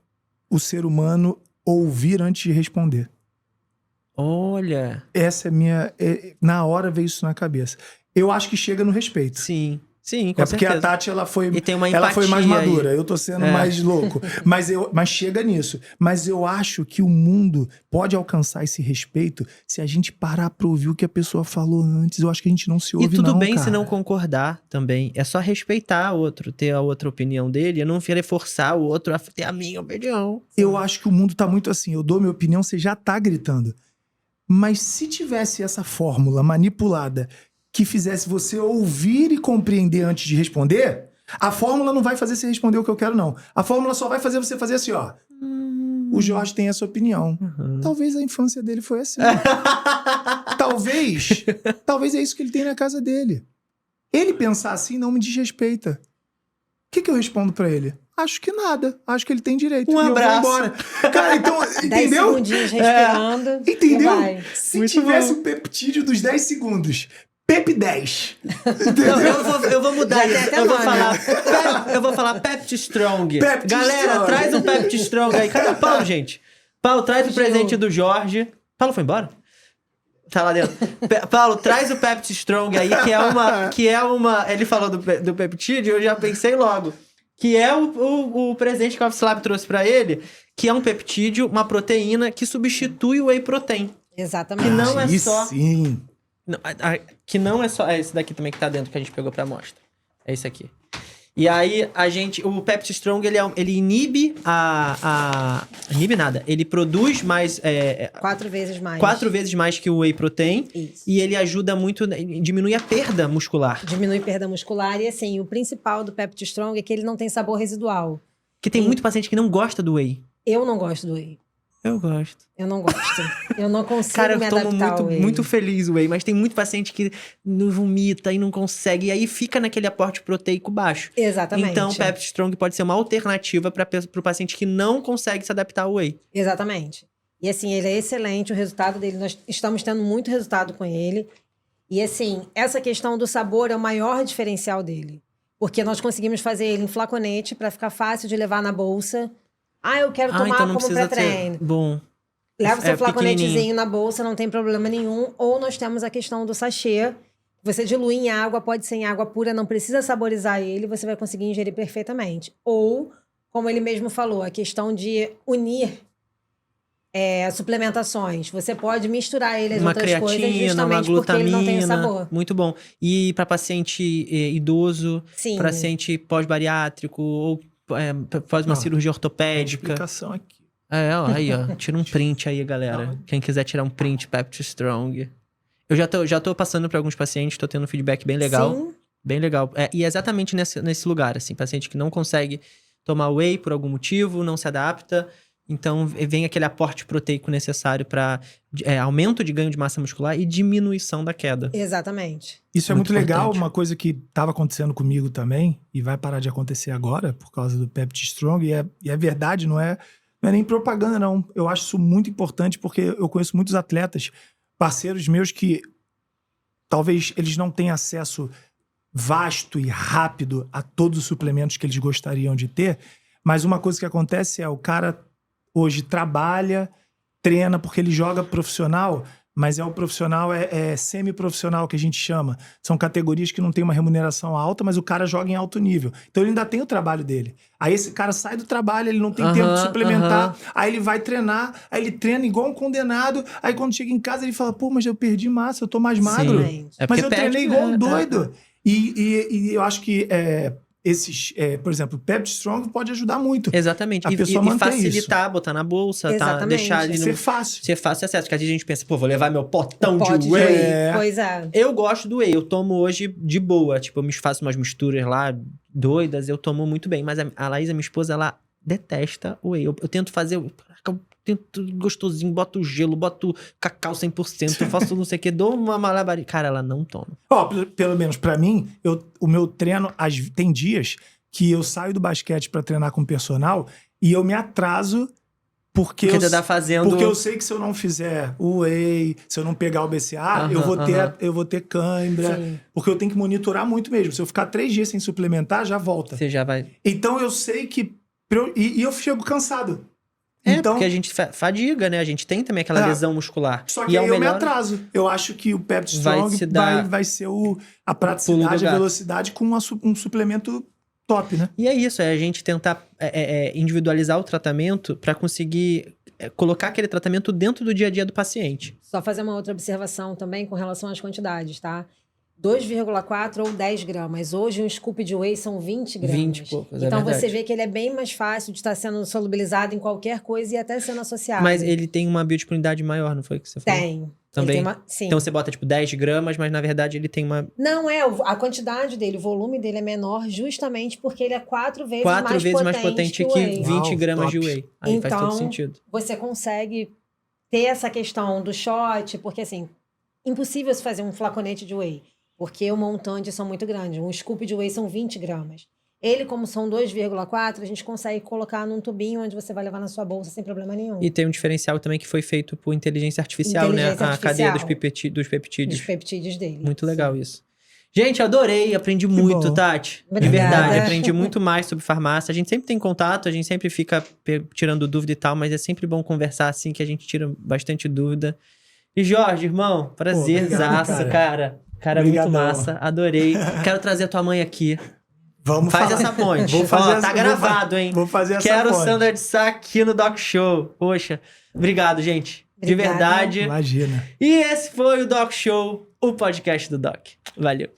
o ser humano ouvir antes de responder. Olha. Essa é minha... na hora veio isso na cabeça. Eu acho que chega no respeito. Sim, com É porque certeza. a Tati, ela foi E tem uma mais empatia madura. aí. Eu tô sendo mais louco. Mas chega nisso. Mas eu acho que o mundo pode alcançar esse respeito se a gente parar pra ouvir o que a pessoa falou antes. Eu acho que a gente não se ouve, E tudo não, bem cara. se não concordar também. É só respeitar o outro, ter a outra opinião dele. E não querer forçar o outro a ter a minha opinião. Eu acho que o mundo tá muito assim. Eu dou minha opinião, você já tá gritando. Mas se tivesse essa fórmula manipulada que fizesse você ouvir e compreender antes de responder, a fórmula não vai fazer você responder o que eu quero, não. A fórmula só vai fazer você fazer assim, ó. O Jorge tem essa opinião. Talvez a infância dele foi assim. Talvez é isso que ele tem na casa dele. Ele pensar assim não me desrespeita. O que eu respondo pra ele? Acho que nada. Acho que ele tem direito. Um E eu vou abraço. embora. Cara, então, 10 entendeu? segundinhos respirando. Entendeu? E vai. Se Muito tivesse bom. o peptídeo dos 10 segundos, Pep 10. Não, eu vou mudar Já tem isso. até Eu vou falar Pepti Strong. Pepti Galera, Strong. traz um Pepti Strong aí. Cadê o Paulo, gente? Paulo, traz o presente do Jorge. Paulo foi embora? Tá lá dentro. Paulo, traz o Pepti Strong aí, que é uma... Ele falou do peptídeo, eu já pensei logo. Que é o presente que o Office Lab trouxe pra ele, que é um peptídeo, uma proteína que substitui o whey protein. Exatamente. Que não é Aí só... sim. Não, que não é só... É esse daqui também que tá dentro, que a gente pegou pra amostra. É esse aqui. E aí, o Pepti Strong, ele inibe inibe nada. Ele produz mais... 4 vezes mais. 4 vezes mais que o whey protein. Isso. E ele ajuda muito... Diminui a perda muscular. Diminui perda muscular. E assim, o principal do Pepti Strong é que ele não tem sabor residual. Que tem Sim. muito paciente que não gosta do whey. Eu não gosto do whey. Eu gosto. Eu não gosto. Eu não consigo Cara, me eu tomo adaptar ao whey. muito feliz o whey, mas tem muito paciente que não vomita e não consegue, e aí fica naquele aporte proteico baixo. Exatamente. Então, o Pepti Strong pode ser uma alternativa para o paciente que não consegue se adaptar ao whey. Exatamente. E assim, ele é excelente, o resultado dele, nós estamos tendo muito resultado com ele. E assim, essa questão do sabor é o maior diferencial dele. Porque nós conseguimos fazer ele em flaconete para ficar fácil de levar na bolsa. Eu quero tomar então não como precisa pré-treino. Bom. Leva o seu flaconetezinho pequenininho. na bolsa, não tem problema nenhum. Ou nós temos a questão do sachê. Você dilui em água, pode ser em água pura, não precisa saborizar ele, você vai conseguir ingerir perfeitamente. Ou, como ele mesmo falou, a questão de unir suplementações. Você pode misturar ele às Uma outras coisas creatina, uma justamente porque ele não tem o glutamina. sabor. Muito bom. E para paciente idoso, Sim. paciente pós-bariátrico, ou faz uma cirurgia ortopédica. Explicação aqui. Aí, ó. Tira um print aí, galera. Quem quiser tirar um print, Pepti Strong. Eu já tô passando para alguns pacientes, tô tendo um feedback bem legal. Sim. Bem legal. E é exatamente nesse lugar, assim. Paciente que não consegue tomar whey por algum motivo, não se adapta. Então, vem aquele aporte proteico necessário para aumento de ganho de massa muscular e diminuição da queda. Exatamente. Isso é muito Muito legal, importante. uma coisa que estava acontecendo comigo também, e vai parar de acontecer agora, por causa do Pepti Strong, e é verdade, não é nem propaganda, não. Eu acho isso muito importante, porque eu conheço muitos atletas, parceiros meus, que talvez eles não tenham acesso vasto e rápido a todos os suplementos que eles gostariam de ter, mas uma coisa que acontece é o cara hoje trabalha, treina, porque ele joga profissional, mas é o profissional, semi-profissional que a gente chama. São categorias que não tem uma remuneração alta, mas o cara joga em alto nível. Então ele ainda tem o trabalho dele. Aí esse cara sai do trabalho, ele não tem tempo de suplementar, aí ele vai treinar, aí ele treina igual um condenado, aí quando chega em casa ele fala, pô, mas eu perdi massa, eu tô mais magro. Mas eu treinei igual um doido. E eu acho que por exemplo, o Pepti Strong pode ajudar muito. Exatamente. A pessoa manter facilitar, botar na bolsa, tá? Deixar ele ser fácil. Ser fácil acesso. Porque às vezes a gente pensa, pô, vou levar meu potão de whey. Pois é. Eu gosto do whey, eu tomo hoje de boa. Tipo, eu faço umas misturas lá doidas, eu tomo muito bem. Mas a Laís, a minha esposa, ela detesta o whey. Eu tento fazer... Eu tento gostosinho, boto gelo, boto cacau 100%, faço não sei o que, dou uma malabaria. Cara, ela não toma. Pelo menos pra mim, o meu treino, tem dias que eu saio do basquete pra treinar com personal e eu me atraso porque eu sei que se eu não fizer o whey, se eu não pegar o BCA, eu vou ter cãibra. Sim. Porque eu tenho que monitorar muito mesmo. Se eu ficar 3 dias sem suplementar, já volta. Você já vai... Então eu sei que... E eu chego cansado. Então, porque a gente fadiga, né? A gente tem também aquela lesão muscular. Só que aí eu me atraso. Eu acho que o Pepti Strong vai ser a praticidade, a velocidade com um suplemento top, né? E é isso, a gente tentar individualizar o tratamento para conseguir colocar aquele tratamento dentro do dia a dia do paciente. Só fazer uma outra observação também com relação às quantidades, tá? 2,4 ou 10 gramas. Hoje, um scoop de whey são 20 gramas. 20 e poucos, então, você vê que ele é bem mais fácil de estar sendo solubilizado em qualquer coisa e até sendo associado. Mas ele tem uma biodisponibilidade maior, não foi o que você falou? Tem. Também? Sim. Então, você bota, 10 gramas, mas na verdade ele tem uma... Não, a quantidade dele, o volume dele é menor justamente porque ele é 4 vezes mais potente que 20 gramas de whey. Aí então, faz todo sentido. Você consegue ter essa questão do shot, porque assim, impossível se fazer um flaconete de whey. Porque o montante são muito grandes. Um scoop de whey são 20 gramas. Ele, como são 2,4, a gente consegue colocar num tubinho onde você vai levar na sua bolsa sem problema nenhum. E tem um diferencial também que foi feito por inteligência artificial, né? A cadeia dos peptídeos. Dos peptídeos dele. Muito legal isso. Gente, adorei. Aprendi muito, Tati. Obrigada. De verdade. Aprendi muito mais sobre farmácia. A gente sempre tem contato, a gente sempre fica tirando dúvida e tal, mas é sempre bom conversar assim, que a gente tira bastante dúvida. E Jorge, irmão, prazerzaço, cara. Cara, Obrigadão. muito massa. Adorei. Quero trazer a tua mãe aqui. Vamos Faz essa ponte. Vou fazer tá gravado, hein? Vou fazer essa Quero ponte. Sandra de Sá aqui no Doc Show. Poxa, obrigado, gente. De verdade. Imagina. E esse foi o Doc Show, o podcast do Doc. Valeu.